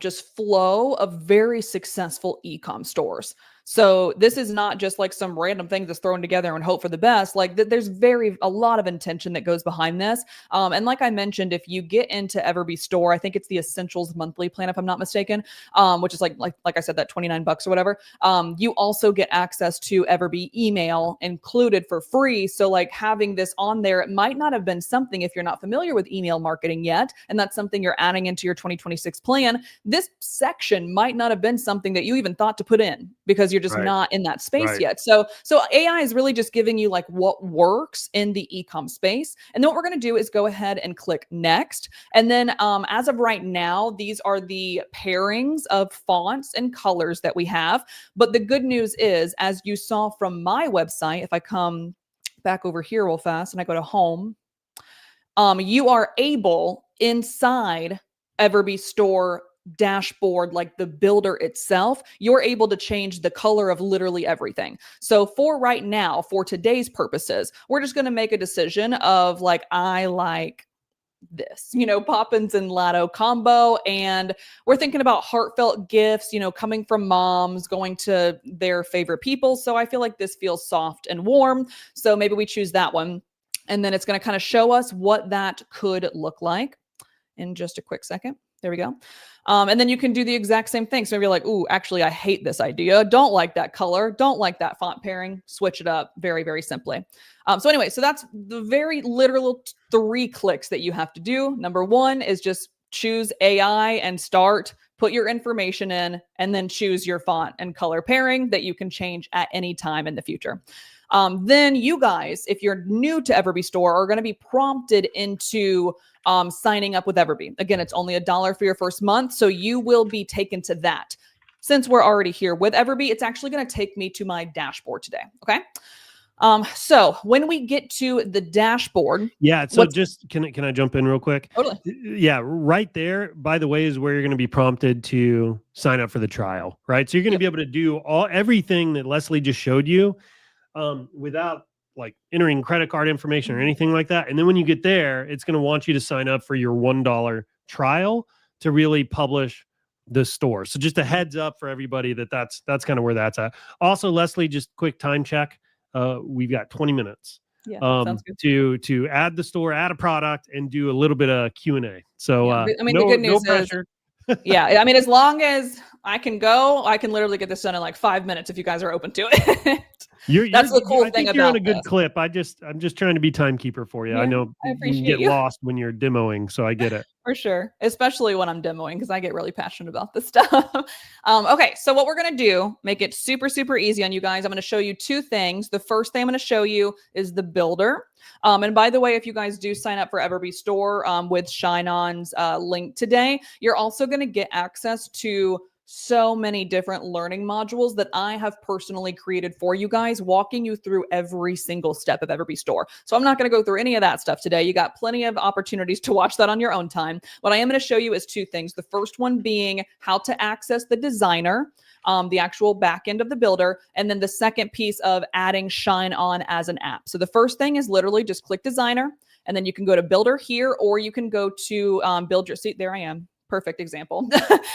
just flow of very successful e-com stores. So this is not just like some random thing that's thrown together and hope for the best. Like there's a lot of intention that goes behind this. And like I mentioned, if you get into EverBee store, I think it's the Essentials monthly plan, if I'm not mistaken, which is like I said, that $29 or whatever. You also get access to EverBee email included for free. So like having this on there, it might not have been something if you're not familiar with email marketing yet, and that's something you're adding into your 2026 plan. This section might not have been something that you even thought to put in because you're just not in that space yet. So AI is really just giving you like what works in the e-com space. And then what we're going to do is go ahead and click next. And then as of right now, these are the pairings of fonts and colors that we have. But the good news is, as you saw from my website, if I come back over here real fast and I go to home, you are able inside EverBee store dashboard, like the builder itself, you're able to change the color of literally everything. So for right now, for today's purposes, we're just going to make a decision of like, I like this, Poppins and Lotto combo. And we're thinking about heartfelt gifts, coming from moms, going to their favorite people. So I feel like this feels soft and warm. So maybe we choose that one. And then it's going to kind of show us what that could look like in just a quick second. There we go. And then you can do the exact same thing. So maybe you're like, ooh, actually, I hate this idea. Don't like that color. Don't like that font pairing. Switch it up very, very simply. So anyway, so that's the very literal 3 clicks that you have to do. Number 1 is just choose AI and put your information in, and then choose your font and color pairing that you can change at any time in the future. Then you guys, if you're new to EverBee store, are going to be prompted into signing up with EverBee. Again, it's only $1 for your first month, so you will be taken to that. Since we're already here with EverBee, it's actually going to take me to my dashboard today. Okay. So when we get to the dashboard, so just can I jump in real quick? Totally. Yeah, right there, by the way, is where you're going to be prompted to sign up for the trial, right? So you're going to be able to do everything that Leslie just showed you without like entering credit card information or anything like that. And then when you get there, it's going to want you to sign up for your $1 trial to really publish the store. So just a heads up for everybody that's kind of where that's at. Also, Leslie, just quick time check. We've got 20 minutes sounds good. to add the store, add a product, and do a little bit of Q&A. So the good news is, as long as I can go, I can literally get this done in like 5 minutes if you guys are open to it. That's the cool thing about you're on a good this. clip. I'm just trying to be timekeeper for you. I know you can get lost when you're demoing, so I get it. For sure, especially when I'm demoing, because I get really passionate about this stuff. Okay, so what we're going to do, make it super, super easy on you guys. I'm going to show you 2 things. The first thing I'm going to show you is the builder. And by the way, if you guys do sign up for EverBee store with ShineOn's link today, you're also going to get access to so many different learning modules that I have personally created for you guys, walking you through every single step of EverBee store. So I'm not going to go through any of that stuff today. You got plenty of opportunities to watch that on your own time. What I am going to show you is 2 things. The first one being how to access the designer, the actual back end of the builder, and then the second piece of adding ShineOn as an app. So the first thing is literally just click designer, and then you can go to builder here, or you can go to build your seat. There I am. Perfect example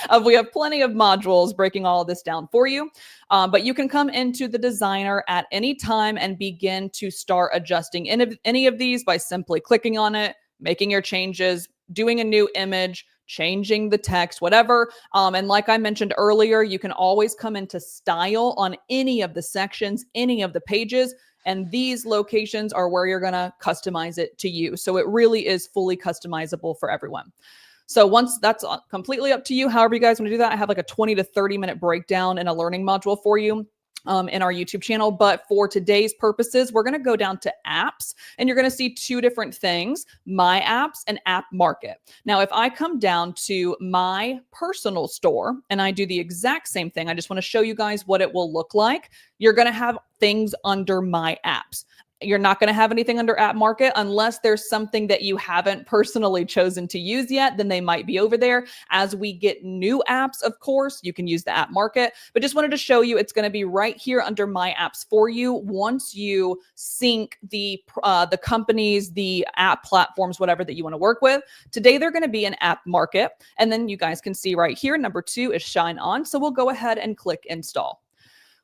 of we have plenty of modules breaking all of this down for you. But you can come into the designer at any time and begin to start adjusting any of these by simply clicking on it, making your changes, doing a new image, changing the text, whatever. And like I mentioned earlier, you can always come into style on any of the sections, any of the pages. And these locations are where you're going to customize it to you. So it really is fully customizable for everyone. So once that's completely up to you, however you guys want to do that, I have like a 20 to 30 minute breakdown in a learning module for you. in our YouTube channel. But for today's purposes, we're going to go down to apps, and you're going to see two different things: my apps and app market. Now, if I come down to my personal store and I do the exact same thing, I just want to show you guys what it will look like. You're going to have things under my apps. You're not going to have anything under app market unless there's something that you haven't personally chosen to use yet. Then they might be over there. As we get new apps, of course, you can use the app market, but just wanted to show you it's going to be right here under my apps for you. Once you sync the companies, the app platforms, whatever that you want to work with, today they're going to be an app market. And then you guys can see right here, number 2 is ShineOn. So we'll go ahead and click install.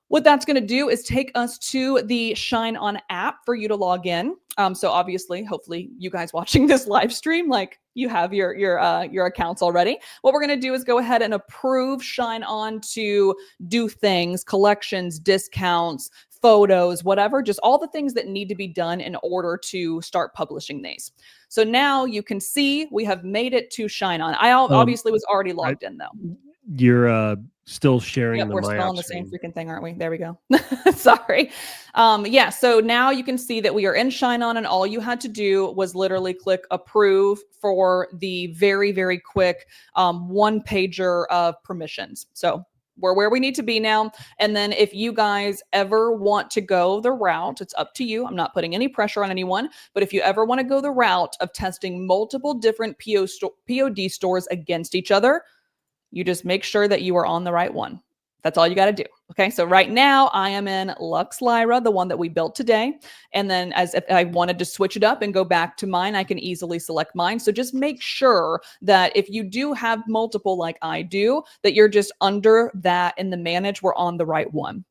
What that's going to do is take us to the ShineOn app for you to log in. So obviously, hopefully you guys watching this live stream, like you have your accounts already. What we're going to do is go ahead and approve ShineOn to do things, collections, discounts, photos, whatever, just all the things that need to be done in order to start publishing these. So now you can see we have made it to ShineOn. I obviously was already logged in though. You're still sharing Yep, the we're My still App on the screen. same freaking thing, aren't we? There we go. Sorry. Yeah, so now you can see that we are in ShineOn, and all you had to do was literally click approve for the very, very quick one pager of permissions. So we're where we need to be now. And then if you guys ever want to go the route, it's up to you. I'm not putting any pressure on anyone, but if you ever want to go the route of testing multiple different POD stores against each other, you just make sure that you are on the right one. That's all you got to do. Okay. So right now I am in Lux Lyra, the one that we built today. And then as if I wanted to switch it up and go back to mine, I can easily select mine. So just make sure that if you do have multiple, like I do, that you're just under that in the manage, we're on the right one.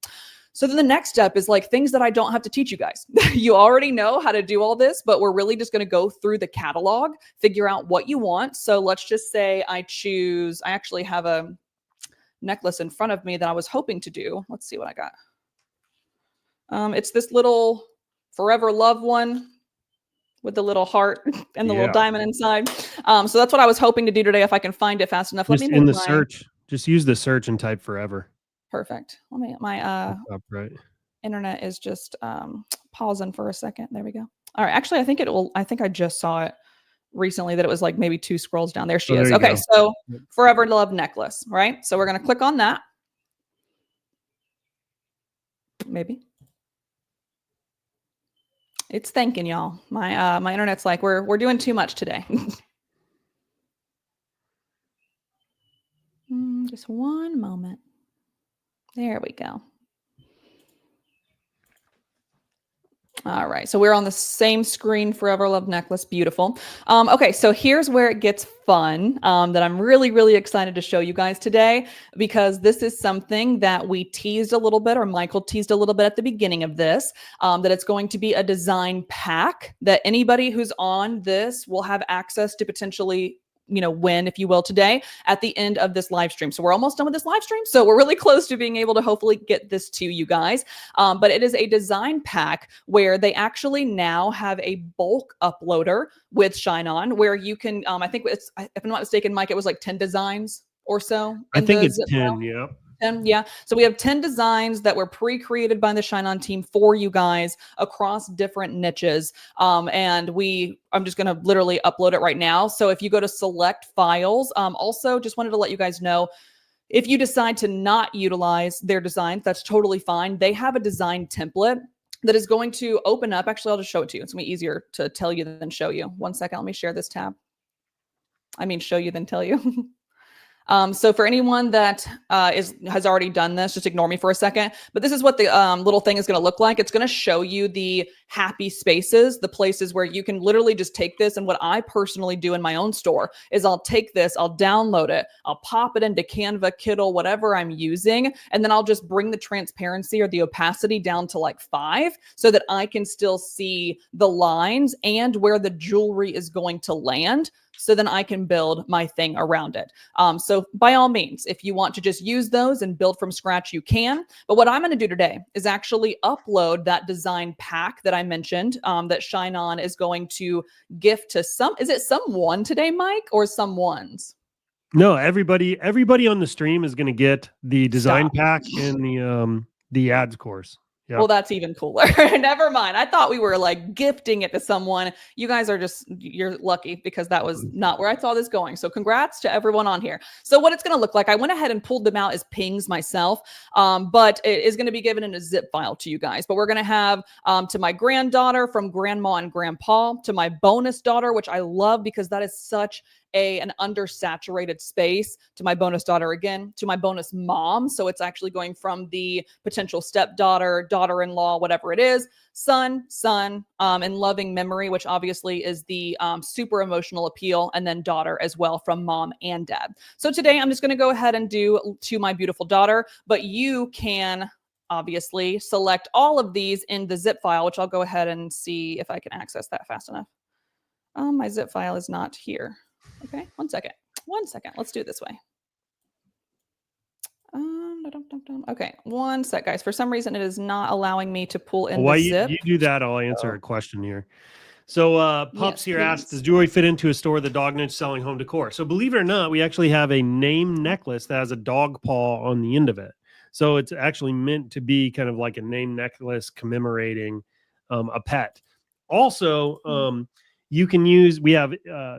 So then the next step is like things that I don't have to teach you guys. You already know how to do all this, but we're really just going to go through the catalog, figure out what you want. So let's just say I actually have a necklace in front of me that I was hoping to do. Let's see what I got. It's this little Forever Love one with the little heart and the little diamond inside. So that's what I was hoping to do today. If I can find it fast enough. Just in the search, just use the search and type Forever. Perfect. Let me, my right. internet is just pausing for a second. There we go. All right. Actually, I think I just saw it recently that it was like maybe 2 scrolls down. There she is. Okay. So Forever Love necklace, right? So we're going to click on that. Maybe. It's thanking y'all. My internet's like, we're doing too much today. Just one moment. There we go. All right. So we're on the same screen, Forever Love necklace. Beautiful. Okay. So here's where it gets fun that I'm really, really excited to show you guys today, because this is something that we teased a little bit, or Michael teased a little bit at the beginning of this, that it's going to be a design pack that anybody who's on this will have access to potentially win, if you will, today at the end of this live stream. So we're almost done with this live stream. So we're really close to being able to hopefully get this to you guys. But it is a design pack where they actually now have a bulk uploader with ShineOn where you can, I think it's, if I'm not mistaken, Mike, it was like 10 designs or so. I think it's 10, yeah. 10, yeah. So we have 10 designs that were pre-created by the ShineOn team for you guys across different niches. I'm just going to literally upload it right now. So if you go to select files, also just wanted to let you guys know, if you decide to not utilize their designs, that's totally fine. They have a design template that is going to open up. Actually, I'll just show it to you. It's going to be easier to tell you than show you. One second. Let me share this tab. I mean, show you than tell you. So for anyone that has already done this, just ignore me for a second. But this is what the little thing is going to look like. It's going to show you the happy spaces, the places where you can literally just take this. And what I personally do in my own store is I'll take this, I'll download it, I'll pop it into Canva, Kindle, whatever I'm using. And then I'll just bring the transparency or the opacity down to like 5 so that I can still see the lines and where the jewelry is going to land. So then I can build my thing around it. So by all means, if you want to just use those and build from scratch, you can. But what I'm going to do today is actually upload that design pack that I mentioned that ShineOn is going to gift to is it someone today, Mike, or someone's? No, everybody on the stream is going to get the design pack and The ads course. Yep. Well, that's even cooler. Never mind. I thought we were like gifting it to someone. You guys are you're lucky because that was not where I saw this going. So congrats to everyone on here. So what it's going to look like, I went ahead and pulled them out as pings myself, but it is going to be given in a zip file to you guys. But we're going to have to my granddaughter from grandma and grandpa, to my bonus daughter, which I love because that is such an undersaturated space, to my bonus daughter again, to my bonus mom. So it's actually going from the potential stepdaughter, daughter-in-law, whatever it is, son, and loving memory, which obviously is the super emotional appeal, and then daughter as well from mom and dad. So today I'm just going to go ahead and do to my beautiful daughter, but you can obviously select all of these in the zip file, which I'll go ahead and see if I can access that fast enough. My zip file is not here. Okay, one second. Let's do it this way. Okay, one sec, guys. For some reason, it is not allowing me to pull in the zip. You do that, I'll answer a question here. So Pups Yes, here please. asked, does jewelry fit into a store the dog niche selling home decor? So believe it or not, we actually have a name necklace that has a dog paw on the end of it. So it's actually meant to be kind of like a name necklace commemorating a pet. Also, you can use, we have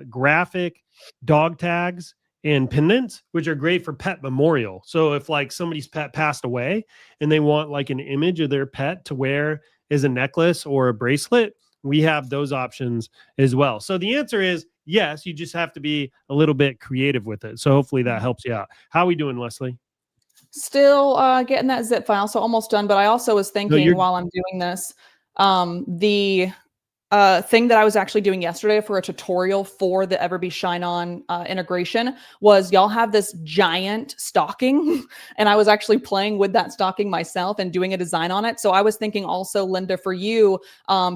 graphic dog tags and pendants, which are great for pet memorial. So if like somebody's pet passed away and they want like an image of their pet to wear as a necklace or a bracelet, we have those options as well. So the answer is yes, you just have to be a little bit creative with it. So hopefully that helps you out. How are we doing, Leslie? Still getting that zip file, so almost done. But I also was thinking while I'm doing this, the thing that I was actually doing yesterday for a tutorial for the EverBee ShineOn integration was y'all have this giant stocking, and I was actually playing with that stocking myself and doing a design on it. So I was thinking also, Linda, for you,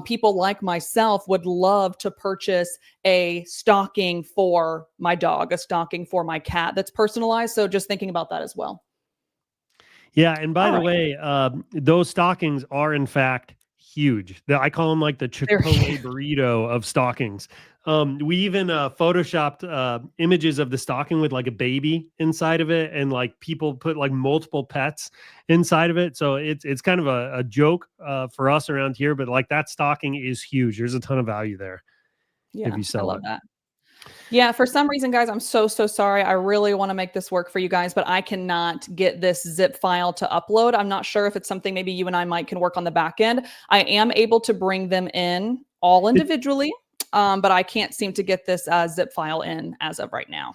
people like myself would love to purchase a stocking for my dog, a stocking for my cat that's personalized. So just thinking about that as well. Yeah, and by the way, those stockings are in fact huge. I call them like the Chipotle burrito of stockings. We even photoshopped images of the stocking with like a baby inside of it, and like people put like multiple pets inside of it. So it's kind of a joke for us around here, but like that stocking is huge. There's a ton of value there. Yeah, if you sell I love that. Yeah, for some reason, guys, I'm so sorry. I really want to make this work for you guys, but I cannot get this zip file to upload. I'm not sure if it's something maybe you and I can work on the back end. I am able to bring them in all individually, but I can't seem to get this zip file in as of right now.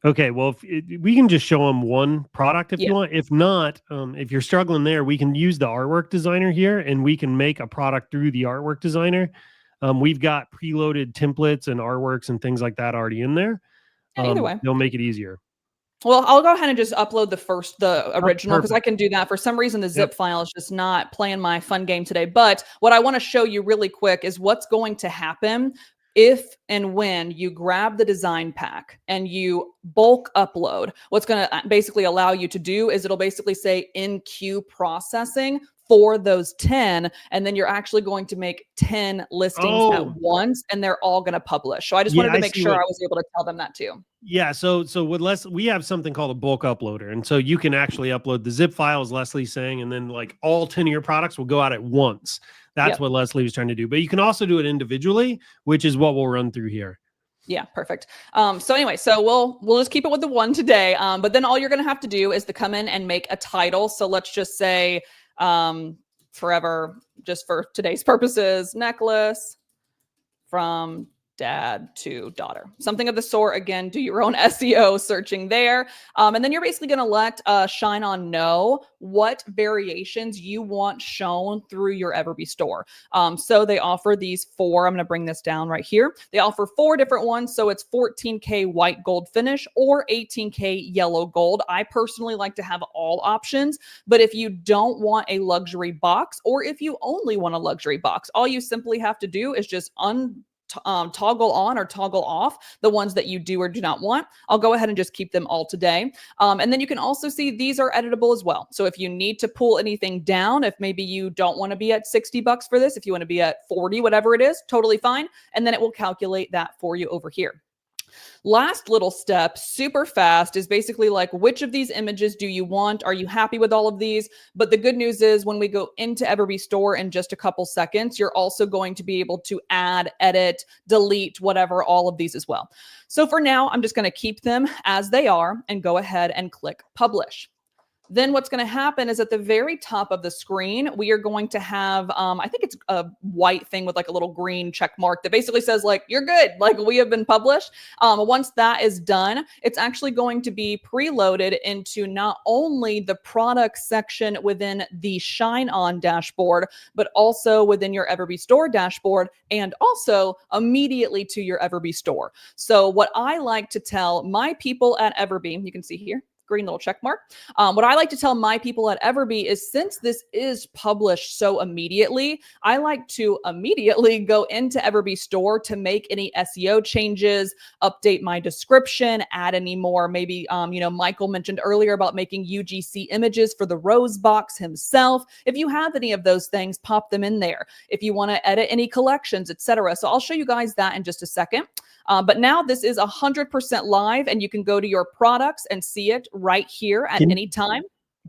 Okay, well, we can just show them one product if you want. If not, if you're struggling there, we can use the artwork designer here, and we can make a product through the artwork designer. We've got preloaded templates and artworks and things like that already in there. Either way, they'll make it easier. Well, I'll go ahead and just upload the original, because I can do that. For some reason, the zip file is just not playing my fun game today. But what I want to show you really quick is what's going to happen if and when you grab the design pack and you bulk upload. What's going to basically allow you to do is it'll basically say in queue processing for those 10, and then you're actually going to make 10 listings at once, and they're all going to publish. So I just wanted to make sure I was able to tell them that too. Yeah, so with we have something called a bulk uploader, and so you can actually upload the zip file, as Leslie's saying, and then like all 10 of your products will go out at once. That's what Leslie was trying to do. But you can also do it individually, which is what we'll run through here. Yeah, perfect. So anyway, so we'll just keep it with the one today. But then all you're going to have to do is to come in and make a title. So let's just say forever, just for today's purposes, necklace from dad to daughter, something of the sort. Again, do your own SEO searching there. And then you're basically going to let ShineOn know what variations you want shown through your EverBee store. So they offer these 4, I'm going to bring this down right here. They offer 4 different ones. So it's 14K white gold finish or 18K yellow gold. I personally like to have all options, but if you don't want a luxury box, or if you only want a luxury box, all you simply have to do is just toggle on or toggle off the ones that you do or do not want. I'll go ahead and just keep them all today. And then you can also see these are editable as well. So if you need to pull anything down, if maybe you don't want to be at $60 for this, if you want to be at 40, whatever it is, totally fine. And then it will calculate that for you over here. Last little step, super fast, is basically like, which of these images do you want? Are you happy with all of these? But the good news is when we go into EverBee Store in just a couple seconds, you're also going to be able to add, edit, delete, whatever, all of these as well. So for now, I'm just going to keep them as they are and go ahead and click publish. Then what's going to happen is at the very top of the screen, we are going to have, I think it's a white thing with like a little green check mark that basically says like, you're good, like we have been published. Once that is done, it's actually going to be preloaded into not only the product section within the ShineOn dashboard, but also within your EverBee Store dashboard and also immediately to your EverBee Store. So what I like to tell my people at EverBee, you can see here, green little check mark. What I like to tell my people at EverBee is since this is published so immediately, I like to immediately go into EverBee Store to make any SEO changes, update my description, add any more. Maybe, Michael mentioned earlier about making UGC images for the Rose box himself. If you have any of those things, pop them in there. If you want to edit any collections, etc. So I'll show you guys that in just a second. But now this is 100% live and you can go to your products and see it right here at any time.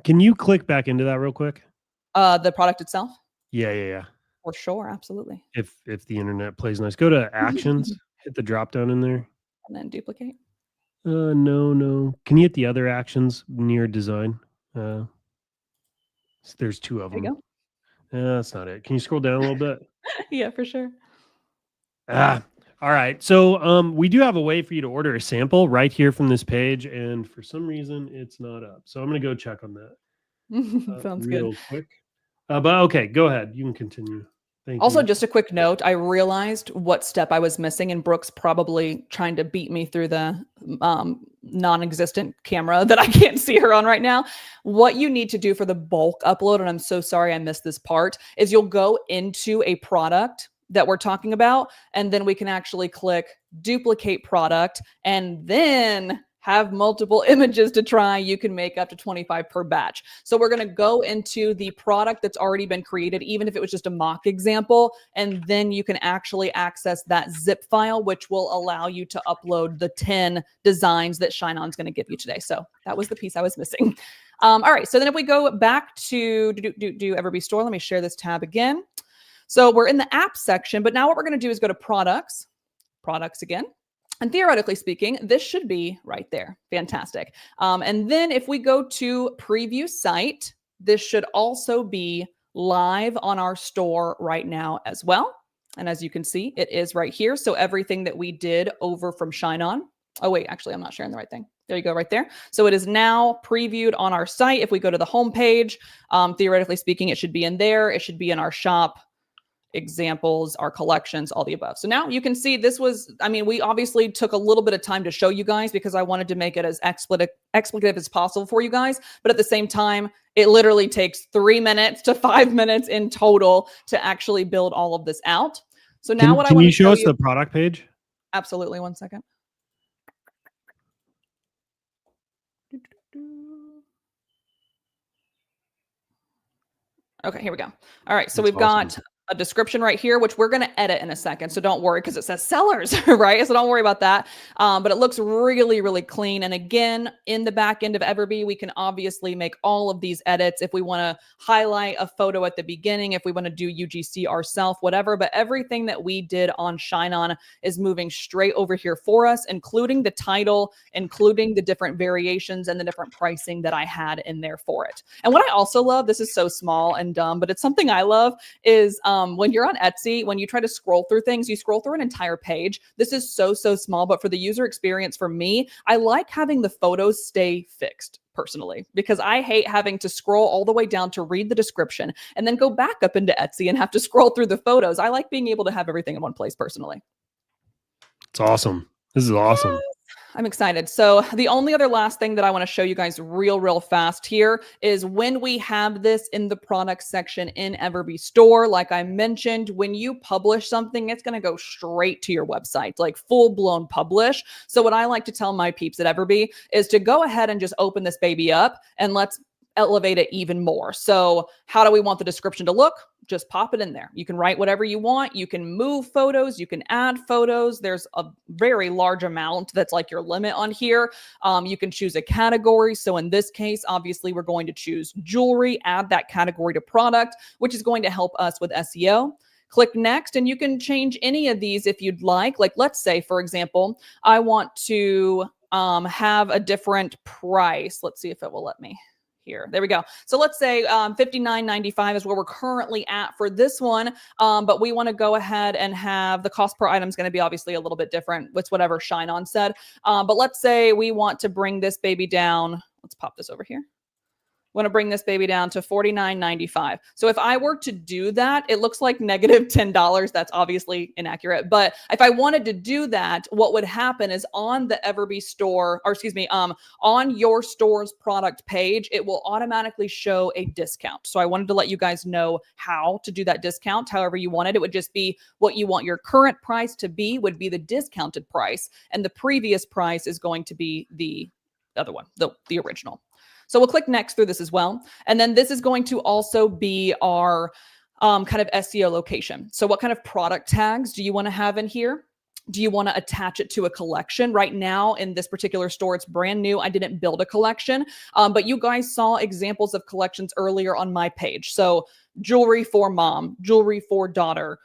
Can you click back into that real quick? The product itself? Yeah. For sure, absolutely. If the internet plays nice. Go to actions, hit the drop down in there. And then duplicate. No. Can you hit the other actions near design? There's two of them. There you go. That's not it. Can you scroll down a little bit? Yeah, for sure. All right. So we do have a way for you to order a sample right here from this page. And for some reason, it's not up. So I'm going to go check on that. Sounds real good. quick. But okay, go ahead. You can continue. Thank Also, you. just a quick note, I realized what step I was missing, and Brooke's probably trying to beat me through the non-existent camera that I can't see her on right now. What you need to do for the bulk upload, and I'm so sorry I missed this part, is you'll go into a product that we're talking about, and then we can actually click duplicate product and then have multiple images to try. You can make up to 25 per batch. So we're going to go into the product that's already been created, even if it was just a mock example, and then you can actually access that zip file, which will allow you to upload the 10 designs that ShineOn's going to give you today. So that was the piece I was missing. All right, so then if we go back to do EverBee Store, let me share this tab again. So we're in the app section, but now what we're going to do is go to products again. And theoretically speaking, this should be right there. Fantastic. And then if we go to preview site, this should also be live on our store right now as well. And as you can see, it is right here. So everything that we did over from ShineOn. Oh, wait, actually, I'm not sharing the right thing. There you go, right there. So it is now previewed on our site. If we go to the home page, theoretically speaking, it should be in there. It should be in our shop, examples, our collections, all the above. So now you can see this was, we obviously took a little bit of time to show you guys because I wanted to make it as explicative as possible for you guys. But at the same time, it literally takes 3 minutes to 5 minutes in total to actually build all of this out. So now can you show us the product page? Absolutely. 1 second. Okay, here we go. All right, so we've got a description right here, which we're going to edit in a second. So don't worry because it says sellers, right? So don't worry about that. But it looks really, really clean. And again, in the back end of EverBee, we can obviously make all of these edits if we want to highlight a photo at the beginning, if we want to do UGC ourselves, whatever. But everything that we did on ShineOn is moving straight over here for us, including the title, including the different variations and the different pricing that I had in there for it. And what I also love, this is so small and dumb, but it's something I love, is when you're on Etsy, when you try to scroll through things, you scroll through an entire page. This is so small, but for the user experience, for me, I like having the photos stay fixed personally, because I hate having to scroll all the way down to read the description and then go back up into Etsy and have to scroll through the photos. I like being able to have everything in one place personally. It's awesome. This is awesome. I'm excited. So the only other last thing that I want to show you guys real fast here is when we have this in the product section in EverBee Store, like I mentioned, when you publish something, it's going to go straight to your website, like full blown publish. So what I like to tell my peeps at EverBee is to go ahead and just open this baby up and let's elevate it even more. So how do we want the description to look? just pop it in there. You can write whatever you want. You can move photos. You can add photos. There's a very large amount that's like your limit on here. You can choose a category. So in this case, obviously, we're going to choose jewelry, add that category to product, which is going to help us with SEO. Click next, and you can change any of these if you'd like. Like, let's say, for example, I want to have a different price. Let's see if it will let me. Here, there we go. So let's say $59.95 is where we're currently at for this one. But we want to go ahead and have the cost per item is going to be obviously a little bit different. It's whatever ShineOn said. But let's say we want to bring this baby down. Let's pop this over here. Want to bring this baby down to $49.95. So if I were to do that, it looks like negative $10. That's obviously inaccurate. But if I wanted to do that, what would happen is on the EverBee store, or excuse me, on your store's product page, it will automatically show a discount. So I wanted to let you guys know how to do that discount. However you want it, it would just be what you want your current price to be would be the discounted price. And the previous price is going to be the other one, the original. So we'll click next through this as well. And then this is going to also be our kind of SEO location. So what kind of product tags do you want to have in here? Do you want to attach it to a collection? Right now in this particular store, it's brand new. I didn't build a collection, but you guys saw examples of collections earlier on my page. So jewelry for mom, jewelry for daughter,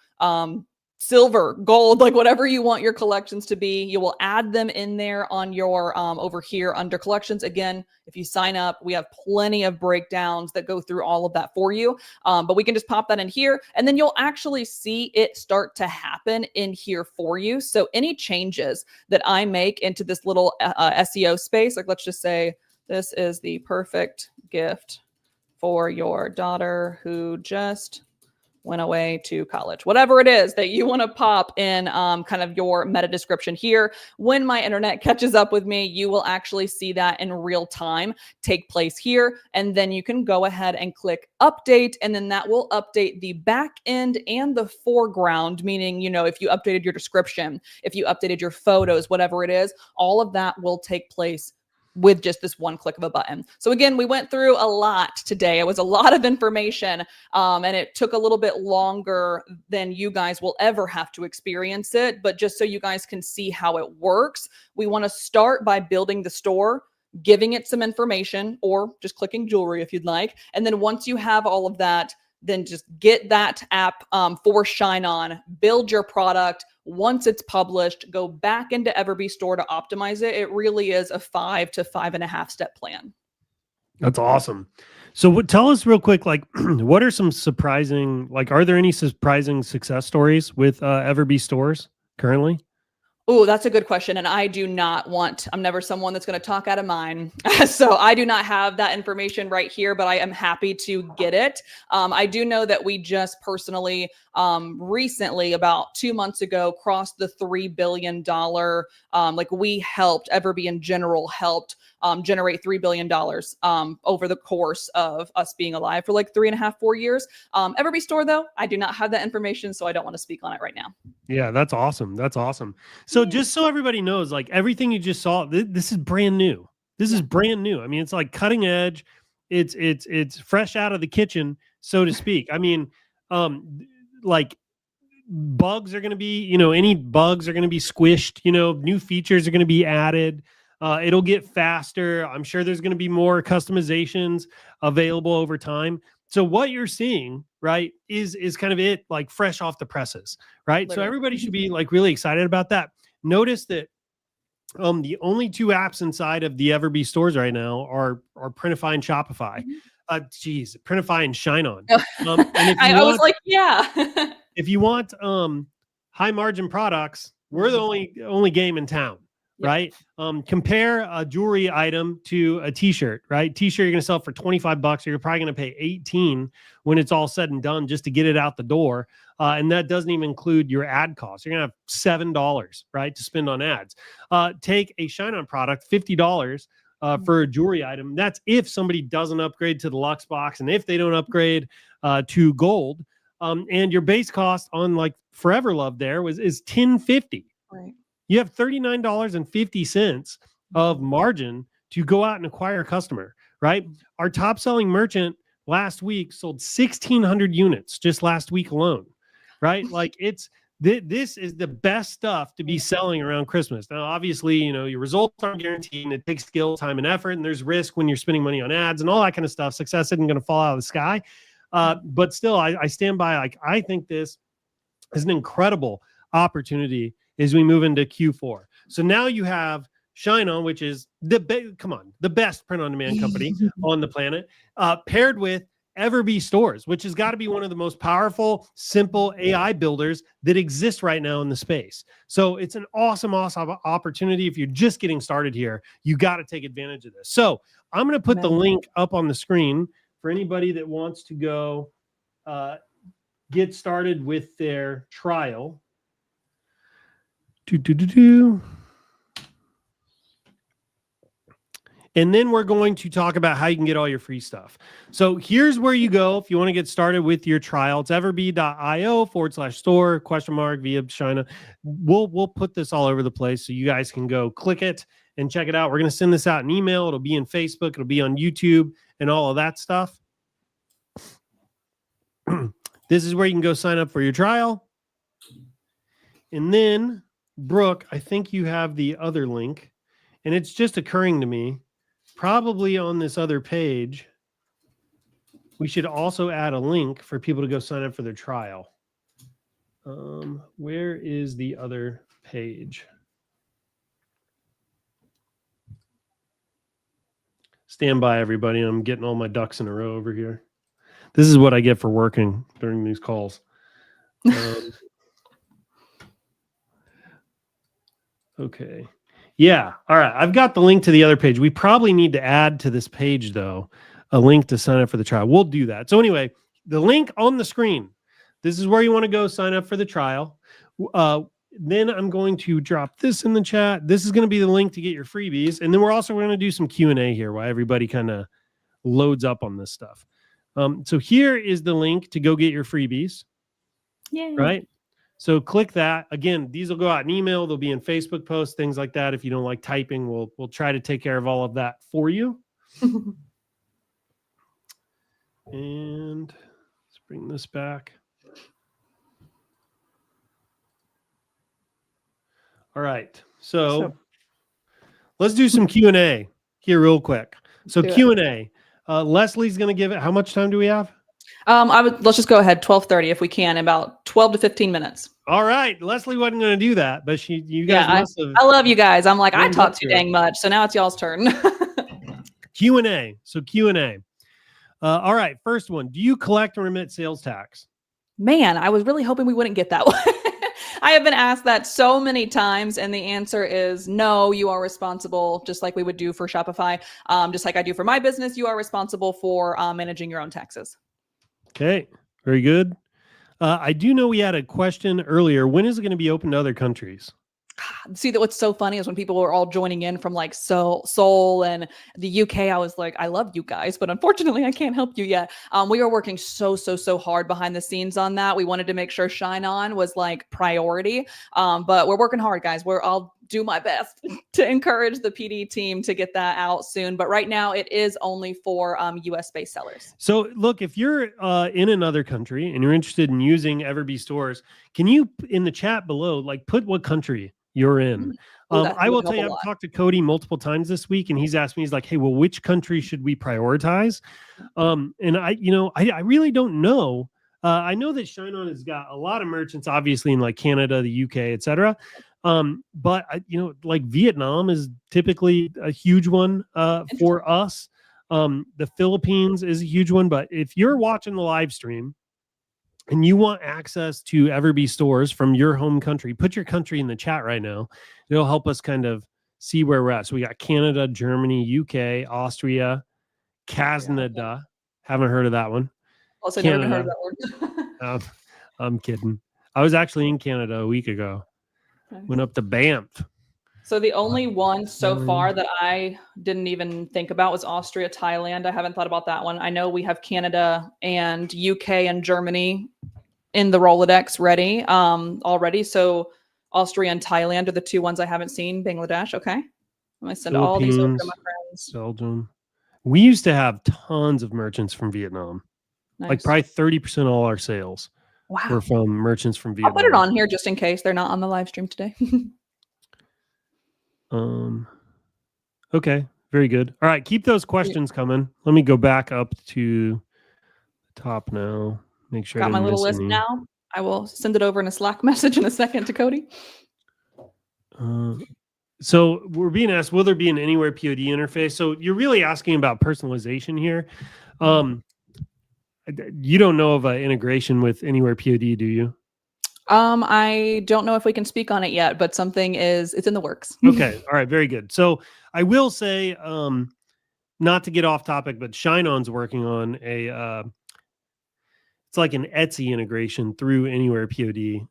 silver, gold, like whatever you want your collections to be, you will add them in there on your over here under collections. Again, if you sign up, we have plenty of breakdowns that go through all of that for you. But we can just pop that in here, and then you'll actually see it start to happen in here for you. So any changes that I make into this little SEO space, like let's just say this is the perfect gift for your daughter who just went away to college, whatever it is that you want to pop in kind of your meta description here. When my internet catches up with me, you will actually see that in real time take place here. And then you can go ahead and click update. And then that will update the back end and the foreground, meaning, you know, if you updated your description, if you updated your photos, whatever it is, all of that will take place with just this one click of a button. So again, we went through a lot today. It was a lot of information, and it took a little bit longer than you guys will ever have to experience it. But just so you guys can see how it works, we want to start by building the store, giving it some information, or just clicking jewelry if you'd like. And then once you have all of that, then just get that app for ShineOn, build your product. Once it's published, go back into EverBee store to optimize it. It really is a 5 to 5.5 step plan. That's awesome. So tell us real quick, like, what are some surprising, like, are there any surprising success stories with EverBee stores currently? Oh, that's a good question. And I do not want, I'm never someone that's going to talk out of mine. So I do not have that information right here, but I am happy to get it. I do know that we just personally recently, about 2 months ago, crossed the $3 billion. Like we helped, EverBee in general helped generate $3 billion over the course of us being alive for like 3.5, 4 years. EverBee store, though, I do not have that information, so I don't want to speak on it right now. Yeah, that's awesome. That's awesome. So just so everybody knows, like everything you just saw, this is brand new. This is brand new. I mean, it's like cutting edge. It's fresh out of the kitchen, so to speak. I mean, like bugs are going to be, you know, any bugs are going to be squished, you know, new features are going to be added. It'll get faster. I'm sure there's going to be more customizations available over time. So what you're seeing, right, is kind of it, like fresh off the presses, right? Literally. So everybody should be like really excited about that. Notice that the only two apps inside of the EverBee stores right now are Printify and Shopify. Printify and ShineOn. And if I was like, yeah. if you want high margin products, we're the only game in town. Right? Compare a jewelry item to a t-shirt, right? T-shirt you're going to sell for $25. You're probably going to pay $18 when it's all said and done just to get it out the door. And that doesn't even include your ad costs. You're going to have $7, right, to spend on ads. Take a ShineOn product, $50 for a jewelry item. That's if somebody doesn't upgrade to the Luxe box and if they don't upgrade to gold. And your base cost on like Forever Love there is $10.50. Right. You have $39.50 of margin to go out and acquire a customer, right? Our top selling merchant last week sold 1,600 units just last week alone, right? Like this is the best stuff to be selling around Christmas. Now, obviously, your results aren't guaranteed, and it takes skill, time, and effort, and there's risk when you're spending money on ads and all that kind of stuff. Success isn't going to fall out of the sky. But still, I stand by, like, I think this is an incredible opportunity as we move into Q4. So now you have ShineOn, which is the best print-on-demand company on the planet, paired with EverBee stores, which has got to be one of the most powerful, simple AI builders that exists right now in the space. So it's an awesome opportunity. If you're just getting started here, you got to take advantage of this. So I'm going to put the link up on the screen for anybody that wants to go get started with their trial. And then we're going to talk about how you can get all your free stuff. So here's where you go if you want to get started with your trial. It's everbee.io/store via China. We'll put this all over the place so you guys can go click it and check it out. We're going to send this out in email. It'll be in Facebook. It'll be on YouTube and all of that stuff. This is where you can go sign up for your trial. And then, Brooke, I think you have the other link. And it's just occurring to me, probably on this other page, we should also add a link for people to go sign up for their trial. Where is the other page? Stand by, everybody. I'm getting all my ducks in a row over here. This is what I get for working during these calls. Okay. Yeah. All right. I've got the link to the other page. We probably need to add to this page, though, a link to sign up for the trial. We'll do that. So anyway, the link on the screen, this is where you want to go sign up for the trial. Then I'm going to drop this in the chat. This is going to be the link to get your freebies. And then we're also going to do some Q&A here while everybody kind of loads up on this stuff. So here is the link to go get your freebies. Yay. Right? So click that. Again, these will go out in email. They'll be in Facebook posts, things like that. If you don't like typing, we'll try to take care of all of that for you. And let's bring this back. All right. So let's do some Q&A here real quick. So Q&A. Leslie's going to give it. How much time do we have? Let's just go ahead. 12:30 if we can, about 12 to 15 minutes. All right. Leslie wasn't going to do that, but you guys must have. I love you guys. I'm like, I talk too dang much. So now it's y'all's turn. Q&A. So Q&A. All right. First one. Do you collect and remit sales tax? Man, I was really hoping we wouldn't get that one. I have been asked that so many times, and the answer is no, you are responsible, just like we would do for Shopify. Just like I do for my business, you are responsible for managing your own taxes. Okay, very good. I do know we had a question earlier. When is it going to be open to other countries? See, that what's so funny is when people were all joining in from like Seoul and the UK, I was like, I love you guys, but unfortunately I can't help you yet. We are working so hard behind the scenes on that. We wanted to make sure ShineOn was like priority, but we're working hard, guys. I'll do my best to encourage the PD team to get that out soon. But right now it is only for US based sellers. So look, if you're in another country and you're interested in using EverBee stores, can you in the chat below, like put what country you're in? I will tell you, I've talked to Cody multiple times this week, and he's asked me, he's like, hey, well, which country should we prioritize? And I really don't know. I know that ShineOn has got a lot of merchants, obviously, in like Canada, the UK, etc. But like Vietnam is typically a huge one for us. The Philippines is a huge one. But if you're watching the live stream and you want access to EverBee stores from your home country, put your country in the chat right now. It'll help us kind of see where we're at. So we got Canada, Germany, UK, Austria, Canada. Haven't heard of that one. Also never heard of that one. I'm kidding. I was actually in Canada a week ago. Okay. Went up to Banff. So the only one so far that I didn't even think about was Austria, Thailand. I haven't thought about that one. I know we have Canada and UK and Germany in the Rolodex ready already. So Austria and Thailand are the two ones I haven't seen. Bangladesh. Okay. I'm going to send all these over to my friends. Belgium. We used to have tons of merchants from Vietnam. Like Nice. probably 30% of all our sales were Wow. from merchants from I'll put it Vietnam. on here just in case they're not on the live stream today. Okay, very good. All right, keep those questions coming. Let me go back up to the top now. Make sure I Got my didn't little miss list any. now. I will send it over in a Slack message in a second to Cody. So we're being asked, will there be an Anywhere POD interface? So you're really asking about personalization here. You don't know of an integration with Anywhere POD, do you? I don't know if we can speak on it yet, but it's in the works. Okay. All right. Very good. So I will say, not to get off topic, but ShineOn's working on it's like an Etsy integration through Anywhere POD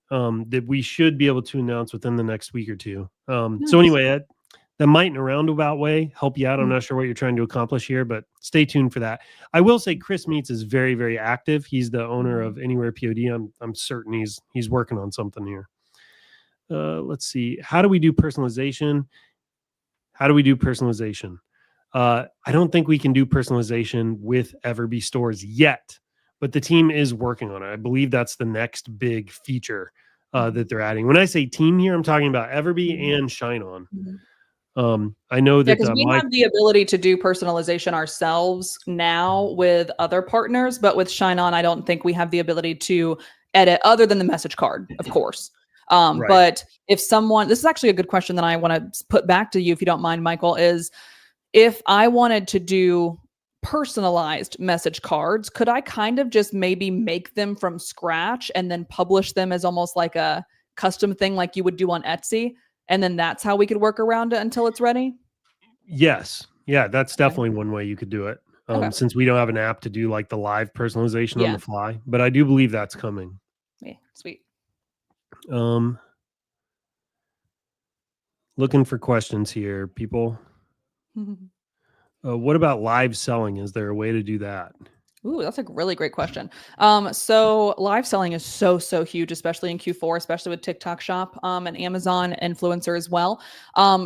that we should be able to announce within the next week or two. So anyway, that might in a roundabout way help you out. I'm not sure what you're trying to accomplish here, but stay tuned for that. I will say Chris Meets is very, very active. He's the owner of Anywhere POD. I'm certain he's working on something here. Let's see. How do we do personalization? I don't think we can do personalization with EverBee stores yet, but the team is working on it. I believe that's the next big feature that they're adding. When I say team here, I'm talking about EverBee and ShineOn. I know that because we have the ability to do personalization ourselves now with other partners, but with ShineOn, I don't think we have the ability to edit other than the message card, of course. Right. But if someone, this is actually a good question that I want to put back to you, if you don't mind, Michael, is if I wanted to do personalized message cards, could I kind of just maybe make them from scratch and then publish them as almost like a custom thing like you would do on Etsy? And then that's how we could work around it until it's ready? Yes. Yeah, that's definitely one way you could do it. Okay. Since we don't have an app to do like the live personalization on the fly, but I do believe that's coming. Yeah, sweet. Looking for questions here, people. What about live selling? Is there a way to do that? Ooh, that's a really great question. So live selling is so huge, especially in Q4, especially with TikTok Shop and Amazon influencer as well.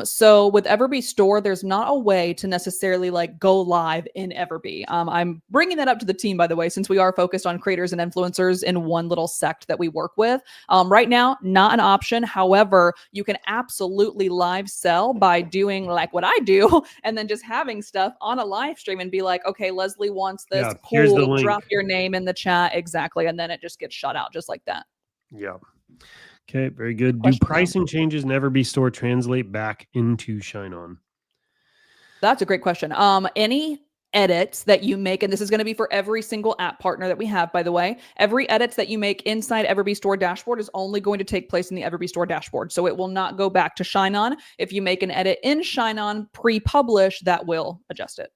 So with EverBee Store, there's not a way to necessarily like go live in EverBee. I'm bringing that up to the team, by the way, since we are focused on creators and influencers in one little sect that we work with. Right now, not an option. However, you can absolutely live sell by doing like what I do and then just having stuff on a live stream and be like, okay, Leslie wants this. Yeah, cool. here's the link. Drop your name in the chat. Exactly. And then it just gets shut out just like that. Yeah. Okay. Very good. Do pricing changes in EverBee Store translate back into ShineOn? That's a great question. Any edits that you make, and this is going to be for every single app partner that we have, by the way, every edits that you make inside EverBee Store dashboard is only going to take place in the EverBee Store dashboard. So it will not go back to ShineOn. If you make an edit in ShineOn pre-publish, that will adjust it.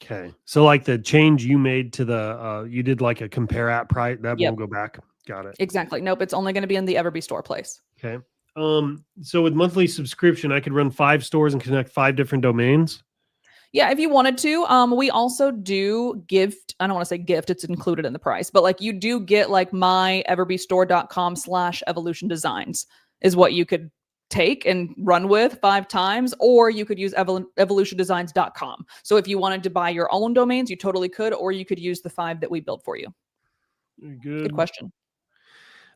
Okay. So like the change you made to the, you did like a compare app price that won't go back. Got it. Exactly. Nope. It's only going to be in the EverBee Store place. Okay. So with monthly subscription, I could run 5 stores and connect 5 different domains. Yeah, if you wanted to. We also do gift. I don't want to say gift, it's included in the price, but like you do get like my everbeestore.com/evolution designs is what you could take and run with 5 times, or you could use evolutiondesigns.com. So if you wanted to buy your own domains, you totally could, or you could use the 5 that we built for you. Good question.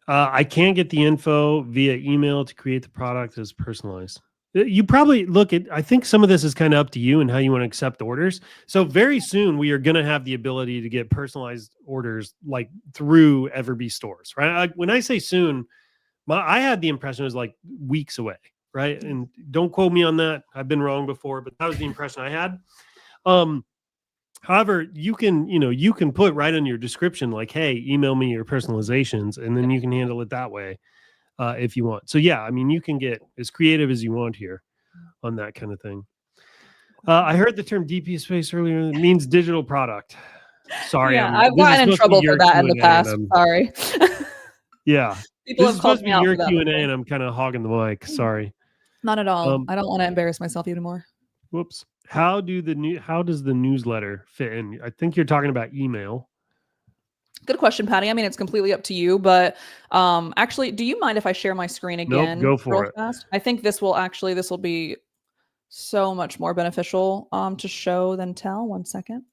I can't get the info via email to create the product as personalized. You probably I think some of this is kind of up to you and how you want to accept orders. So very soon we are going to have the ability to get personalized orders like through EverBee stores, right? When I say soon, I had the impression it was like weeks away, right? And don't quote me on that. I've been wrong before, but that was the impression I had. However, you can put right in your description, like, hey, email me your personalizations, and then you can handle it that way if you want. So yeah, I mean, you can get as creative as you want here on that kind of thing. I heard the term DP space earlier. It means digital product. Sorry. Yeah, I've gotten in trouble for that in the past. Sorry. Yeah. People have called me out your for that. Q&A and I'm kind of hogging the mic. Sorry. Not at all. I don't want to embarrass myself anymore. Whoops. How does the newsletter fit in? I think you're talking about email. Good question, Patty. I mean, it's completely up to you, but actually, do you mind if I share my screen again? Nope, go for it. Fast? I think this will be so much more beneficial to show than tell. One second.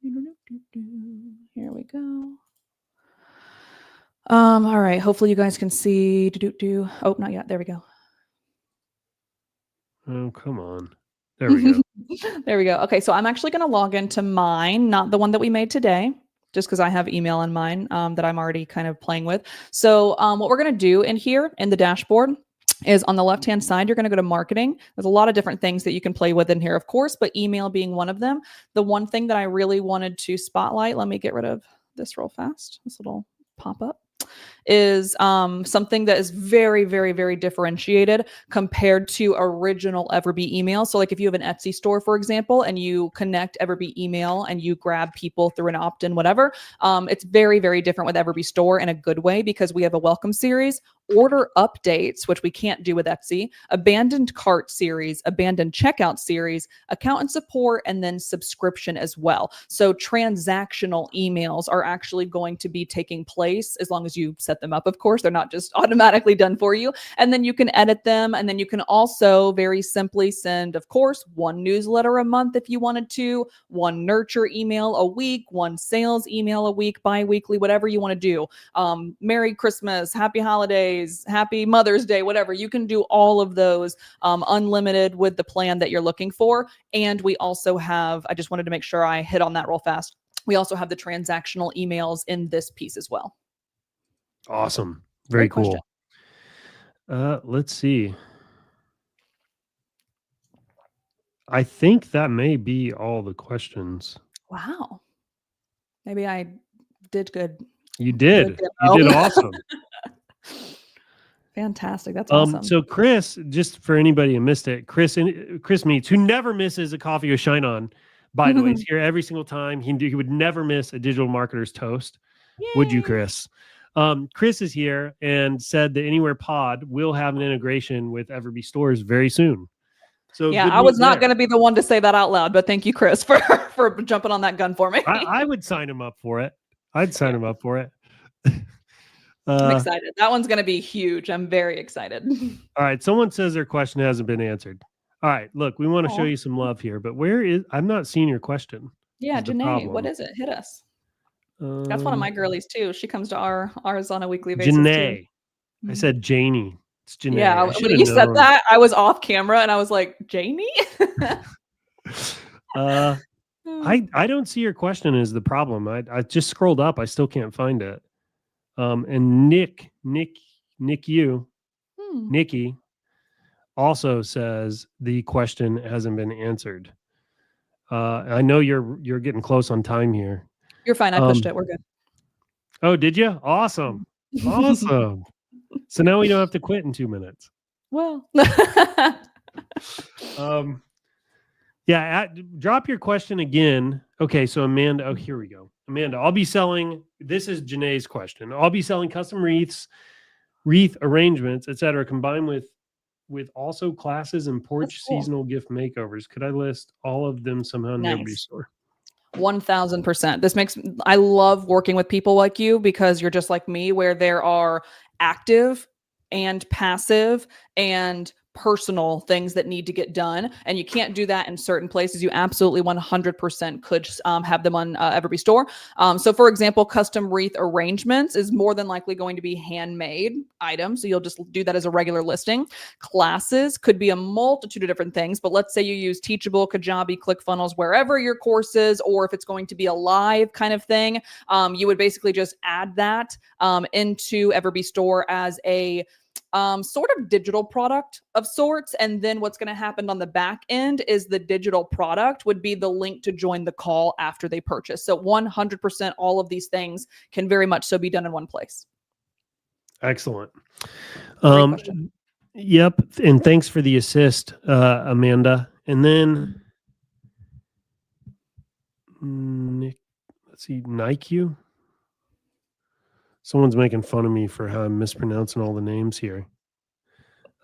Here we go. All right. Hopefully you guys can see. Oh, not yet. There we go. Oh, come on. There we go. There we go. Okay, so I'm actually going to log into mine, not the one that we made today, just because I have email on mine that I'm already kind of playing with. So what we're going to do in here in the dashboard is on the left-hand side, you're going to go to marketing. There's a lot of different things that you can play with in here, of course, but email being one of them. The one thing that I really wanted to spotlight, let me get rid of this real fast, this little pop-up, is something that is very, very, very differentiated compared to original EverBee email. So like if you have an Etsy store, for example, and you connect EverBee email and you grab people through an opt-in, whatever, it's very, very different with EverBee store in a good way because we have a welcome series, order updates, which we can't do with Etsy, abandoned cart series, abandoned checkout series, account and support, and then subscription as well. So transactional emails are actually going to be taking place as long as you set them up. Of course, they're not just automatically done for you. And then you can edit them. And then you can also very simply send, of course, one newsletter a month if you wanted to, one nurture email a week, one sales email a week, bi-weekly, whatever you want to do. Merry Christmas, happy holidays, happy Mother's Day, whatever. You can do all of those unlimited with the plan that you're looking for. And we also have, I just wanted to make sure I hit on that real fast. We also have the transactional emails in this piece as well. Awesome. Very cool. Let's see. I think that may be all the questions. Wow. Maybe I did good. You did. You did awesome. Fantastic. That's awesome. So Chris, just for anybody who missed it, Chris Meets, who never misses a coffee with ShineOn, by the way, he's here every single time. He would never miss a digital marketer's toast. Yay. Would you, Chris? Chris is here and said that Anywhere Pod will have an integration with EverBee stores very soon. So yeah, I was not going to be the one to say that out loud, but thank you, Chris, for jumping on that gun for me. I would sign him up for it. I'd sign him up for it. I'm excited. That one's going to be huge. I'm very excited. All right. Someone says their question hasn't been answered. All right. Look, we want to show you some love here, but I'm not seeing your question. Yeah, Janae, what is it? Hit us. That's one of my girlies too. She comes to ours on a weekly basis. Janae. Too. I said Janie. It's Janae. Yeah, when you said that, I was off camera and I was like, Janie? I don't see your question is the problem. I just scrolled up. I still can't find it. And Nikki also says the question hasn't been answered. I know you're getting close on time here. You're fine. I pushed it. We're good. Oh, did you? Awesome. Awesome. So now we don't have to quit in 2 minutes. Well, yeah, drop your question again. Okay, so Amanda, oh, here we go. Amanda, I'll be selling, this is Janae's question. I'll be selling custom wreath arrangements, etc., combined with also classes and porch seasonal gift makeovers. Could I list all of them somehow in the EverBee store? 1000%. I love working with people like you because you're just like me, where there are active and passive and personal things that need to get done. And you can't do that in certain places. You absolutely 100% could have them on EverBee store. So for example, custom wreath arrangements is more than likely going to be handmade items. So you'll just do that as a regular listing. Classes could be a multitude of different things, but let's say you use Teachable, Kajabi, ClickFunnels, wherever your course is, or if it's going to be a live kind of thing, you would basically just add that into EverBee store as a sort of digital product of sorts. And then what's going to happen on the back end is the digital product would be the link to join the call after they purchase. So 100% all of these things can very much so be done in one place. Excellent. Yep. And thanks for the assist, Amanda. And then let's see, Nike. Someone's making fun of me for how I'm mispronouncing all the names here.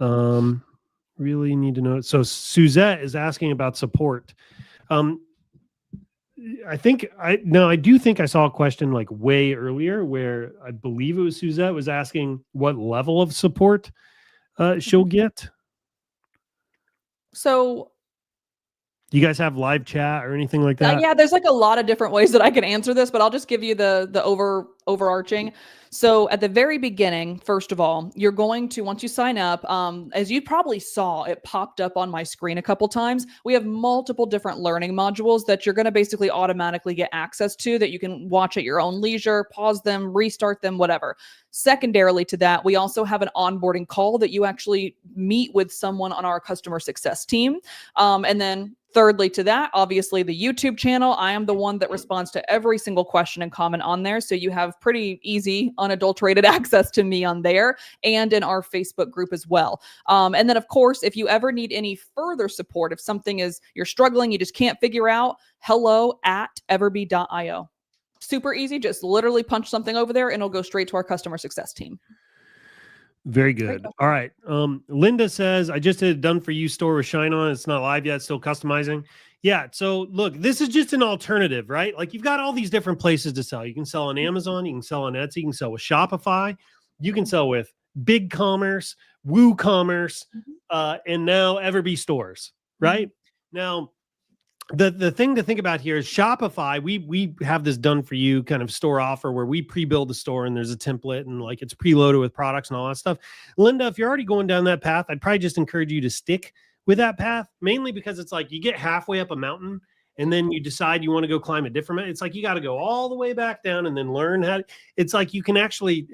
Really need to know. So Suzette is asking about support. I do think I saw a question like way earlier where I believe it was Suzette was asking what level of support she'll get. So Do you guys have live chat or anything like that? yeah, there's like a lot of different ways that I can answer this, but I'll just give you the overarching. So at the very beginning, first of all, you're going to, once you sign up, as you probably saw, it popped up on my screen a couple times. We have multiple different learning modules that you're going to basically automatically get access to that you can watch at your own leisure, pause them, restart them, whatever. Secondarily to that, we also have an onboarding call that you actually meet with someone on our customer success team. And then thirdly to that, obviously the YouTube channel. I am the one that responds to every single question and comment on there. So you have pretty easy, unadulterated access to me on there and in our Facebook group as well. And then of course, if you ever need any further support, if something is, you're struggling, you just can't figure out, hello@everbee.io. Super easy. Just literally punch something over there and it'll go straight to our customer success team. Very good. All right. Linda says, I just did a done for you store with ShineOn. It's not live yet, still customizing. Yeah. So look, this is just an alternative, right? Like you've got all these different places to sell. You can sell on Amazon, you can sell on Etsy, you can sell with Shopify, you can sell with BigCommerce, WooCommerce, and now EverBee stores, right? Now, the thing to think about here is Shopify. We have this done for you kind of store offer where we pre-build the store and there's a template and like it's preloaded with products and all that stuff. Linda, if you're already going down that path, I'd probably just encourage you to stick with that path, mainly because it's like you get halfway up a mountain and then you decide you want to go climb a different mountain. It's like you got to go all the way back down and then learn how to, it's like you can actually,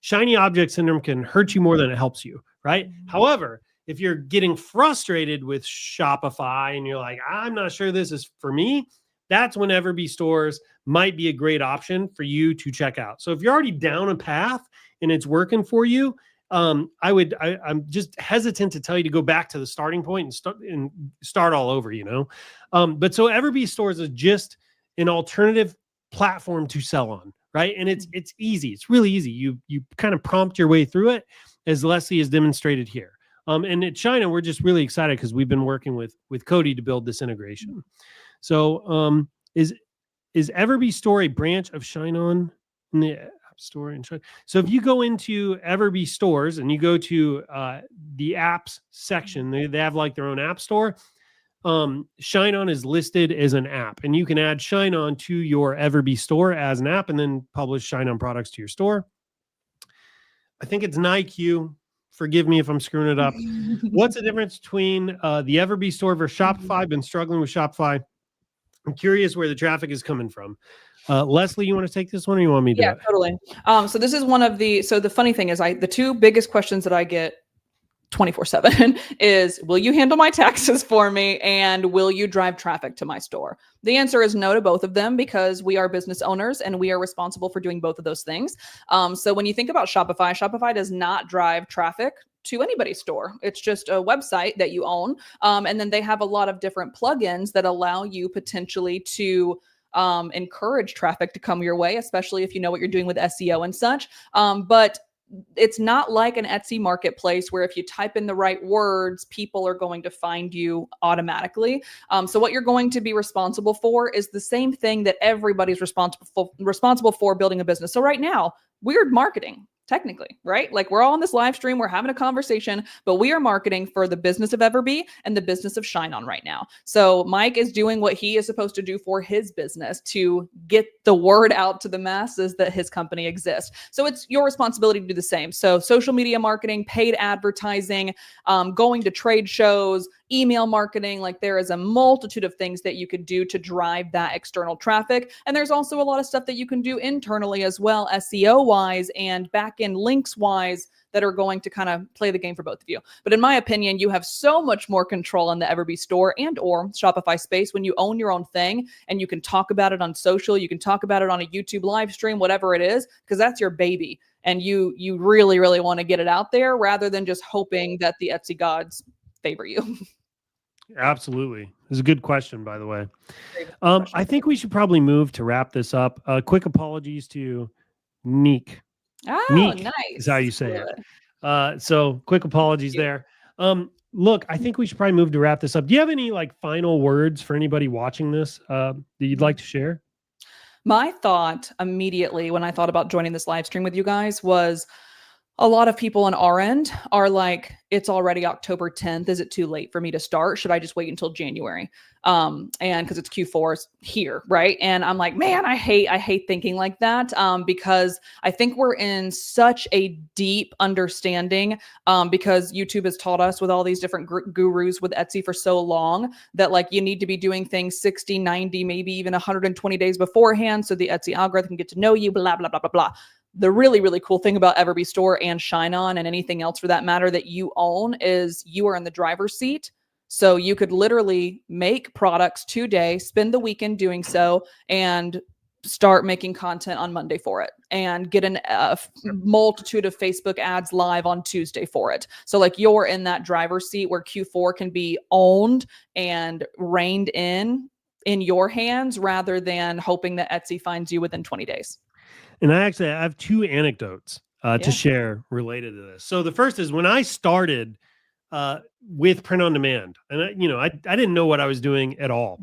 shiny object syndrome can hurt you more than it helps you, right? However, if you're getting frustrated with Shopify and you're like, I'm not sure this is for me, that's when EverBee stores might be a great option for you to check out. So if you're already down a path and it's working for you, I'm just hesitant to tell you to go back to the starting point and start all over, you know? But so EverBee stores is just an alternative platform to sell on, right? And it's easy. It's really easy. You kind of prompt your way through it, as Leslie has demonstrated here. And at China, we're just really excited because we've been working with Cody to build this integration. So is EverBee Store a branch of ShineOn in the App Store? So if you go into EverBee stores and you go to the apps section, they have like their own app store. ShineOn is listed as an app, and you can add ShineOn to your EverBee store as an app and then publish ShineOn products to your store. I think it's Nike. Forgive me if I'm screwing it up. What's the difference between the EverBee store versus Shopify? I've been struggling with Shopify. I'm curious where the traffic is coming from. Leslie, you want to take this one or you want me to do it? Yeah, totally. So this is one of the, so the funny thing is the two biggest questions that I get 24/7 is, will you handle my taxes for me? And will you drive traffic to my store? The answer is no to both of them because we are business owners and we are responsible for doing both of those things. So when you think about Shopify, Shopify does not drive traffic to anybody's store. It's just a website that you own. And then they have a lot of different plugins that allow you potentially to encourage traffic to come your way, especially if you know what you're doing with SEO and such. But it's not like an Etsy marketplace where if you type in the right words, people are going to find you automatically. So what you're going to be responsible for is the same thing that everybody's responsible for building a business. So right now, we're marketing. Technically, right? Like we're all on this live stream, we're having a conversation, but we are marketing for the business of EverBee and the business of ShineOn right now. So Mike is doing what he is supposed to do for his business to get the word out to the masses that his company exists. So it's your responsibility to do the same. So social media marketing, paid advertising, going to trade shows, email marketing, like there is a multitude of things that you could do to drive that external traffic. And there's also a lot of stuff that you can do internally as well, SEO wise and back-end links wise, that are going to kind of play the game for both of you. But in my opinion, you have so much more control in the EverBee store and or Shopify space when you own your own thing and you can talk about it on social, you can talk about it on a YouTube live stream, whatever it is, because that's your baby. And you really, really want to get it out there rather than just hoping that the Etsy gods favor you. Absolutely. This is a good question, by the way. I think we should probably move to wrap this up. Quick apologies to Neek. Oh, Neek nice. is how you say it. So quick apologies there. Look, I think we should probably move to wrap this up. Do you have any like final words for anybody watching this that you'd like to share? My thought immediately when I thought about joining this live stream with you guys was, a lot of people on our end are like, it's already October 10th. Is it too late for me to start? Should I just wait until January? And because it's Q4 here, right? And I'm like, man, I hate thinking like that, because I think we're in such a deep understanding, because YouTube has taught us with all these different gurus with Etsy for so long that like you need to be doing things 60, 90, maybe even 120 days beforehand so the Etsy algorithm can get to know you, blah, blah, blah, blah, blah. The really, really cool thing about EverBee Store and ShineOn and anything else for that matter that you own is you are in the driver's seat. So you could literally make products today, spend the weekend doing so, and start making content on Monday for it and get a multitude of Facebook ads live on Tuesday for it. So like you're in that driver's seat where Q4 can be owned and reined in your hands rather than hoping that Etsy finds you within 20 days. And I have two anecdotes to share related to this. So the first is when I started with print on demand, and I didn't know what I was doing at all.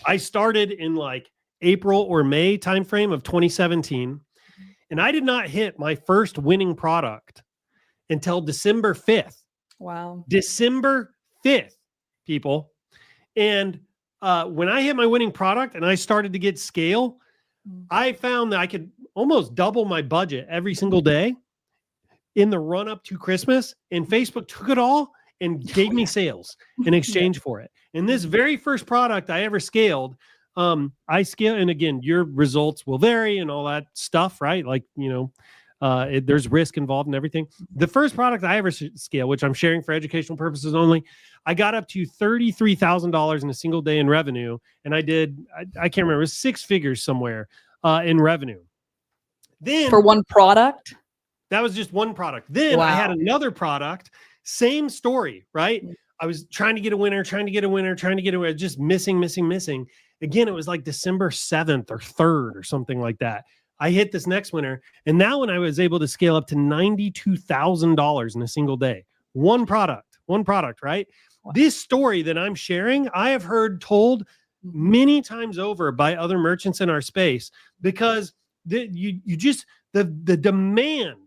I started in like April or May timeframe of 2017, and I did not hit my first winning product until December 5th. Wow. December 5th, people. And when I hit my winning product and I started to get scale, I found that I could almost double my budget every single day in the run up to Christmas, and Facebook took it all and gave me sales in exchange for it. And this very first product I ever scaled, I scale, and again, your results will vary and all that stuff, right? Like, there's risk involved in everything. The first product I ever scaled, which I'm sharing for educational purposes only, I got up to $33,000 in a single day in revenue. And I can't remember, it was 6 figures somewhere in revenue. Then for one product? That was just one product. Then I had another product, same story, right? I was trying to get a winner, just missing. Again, it was like December 7th or 3rd or something like that. I hit this next winner. And now when I was able to scale up to $92,000 in a single day, one product, right? Wow. This story that I'm sharing, I have heard told many times over by other merchants in our space, because the demand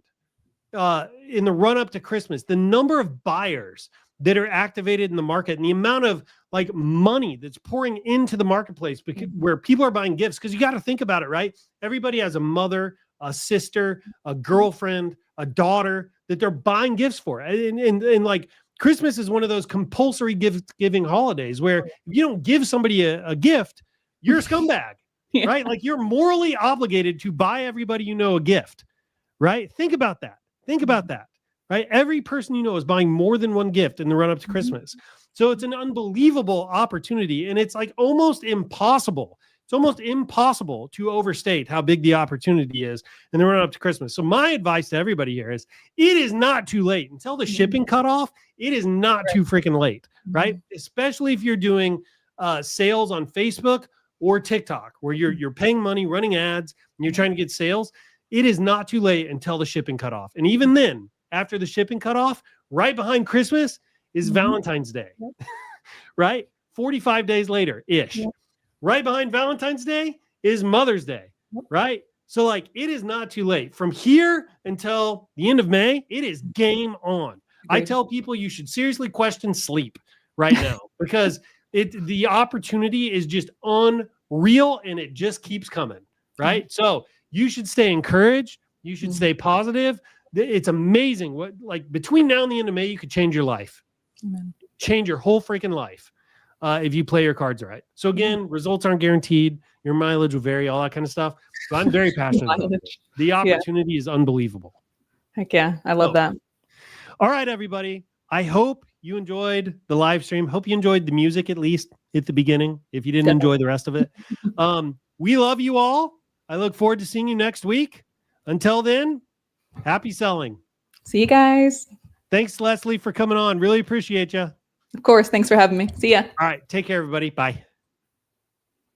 in the run up to Christmas, the number of buyers that are activated in the market and the amount of like money that's pouring into the marketplace where people are buying gifts. Because you got to think about it, right? Everybody has a mother, a sister, a girlfriend, a daughter that they're buying gifts for. And like Christmas is one of those compulsory gift-giving holidays where if you don't give somebody a gift, you're a scumbag, right? Like you're morally obligated to buy everybody you know a gift, right? Think about that, right? Every person you know is buying more than one gift in the run up to Christmas. So it's an unbelievable opportunity, and it's like almost impossible. It's almost impossible to overstate how big the opportunity is in the run up to Christmas. So my advice to everybody here is it is not too late. Until the shipping cutoff, it is not too freaking late, right? Especially if you're doing sales on Facebook or TikTok, where you're paying money, running ads, and you're trying to get sales. It is not too late until the shipping cutoff. And even then, after the shipping cutoff, right behind Christmas is Valentine's Day, right? 45 days later-ish. Right behind Valentine's Day is Mother's Day, right? So like it is not too late. From here until the end of May, it is game on. I tell people you should seriously question sleep right now because the opportunity is just unreal and it just keeps coming, right? So you should stay encouraged. You should stay positive. It's amazing what, like, between now and the end of May, you could change your life. Amen. Change your whole freaking life if you play your cards right. So again, results aren't guaranteed. Your mileage will vary, all that kind of stuff. So I'm very passionate about it. The opportunity is unbelievable. Heck yeah. I love that. All right, everybody. I hope you enjoyed the live stream. Hope you enjoyed the music, at least at the beginning, if you didn't enjoy the rest of it. We love you all. I look forward to seeing you next week. Until then, happy selling. See you guys. Thanks, Leslie, for coming on. Really appreciate you. Of course. Thanks for having me. See ya. All right. Take care, everybody. Bye.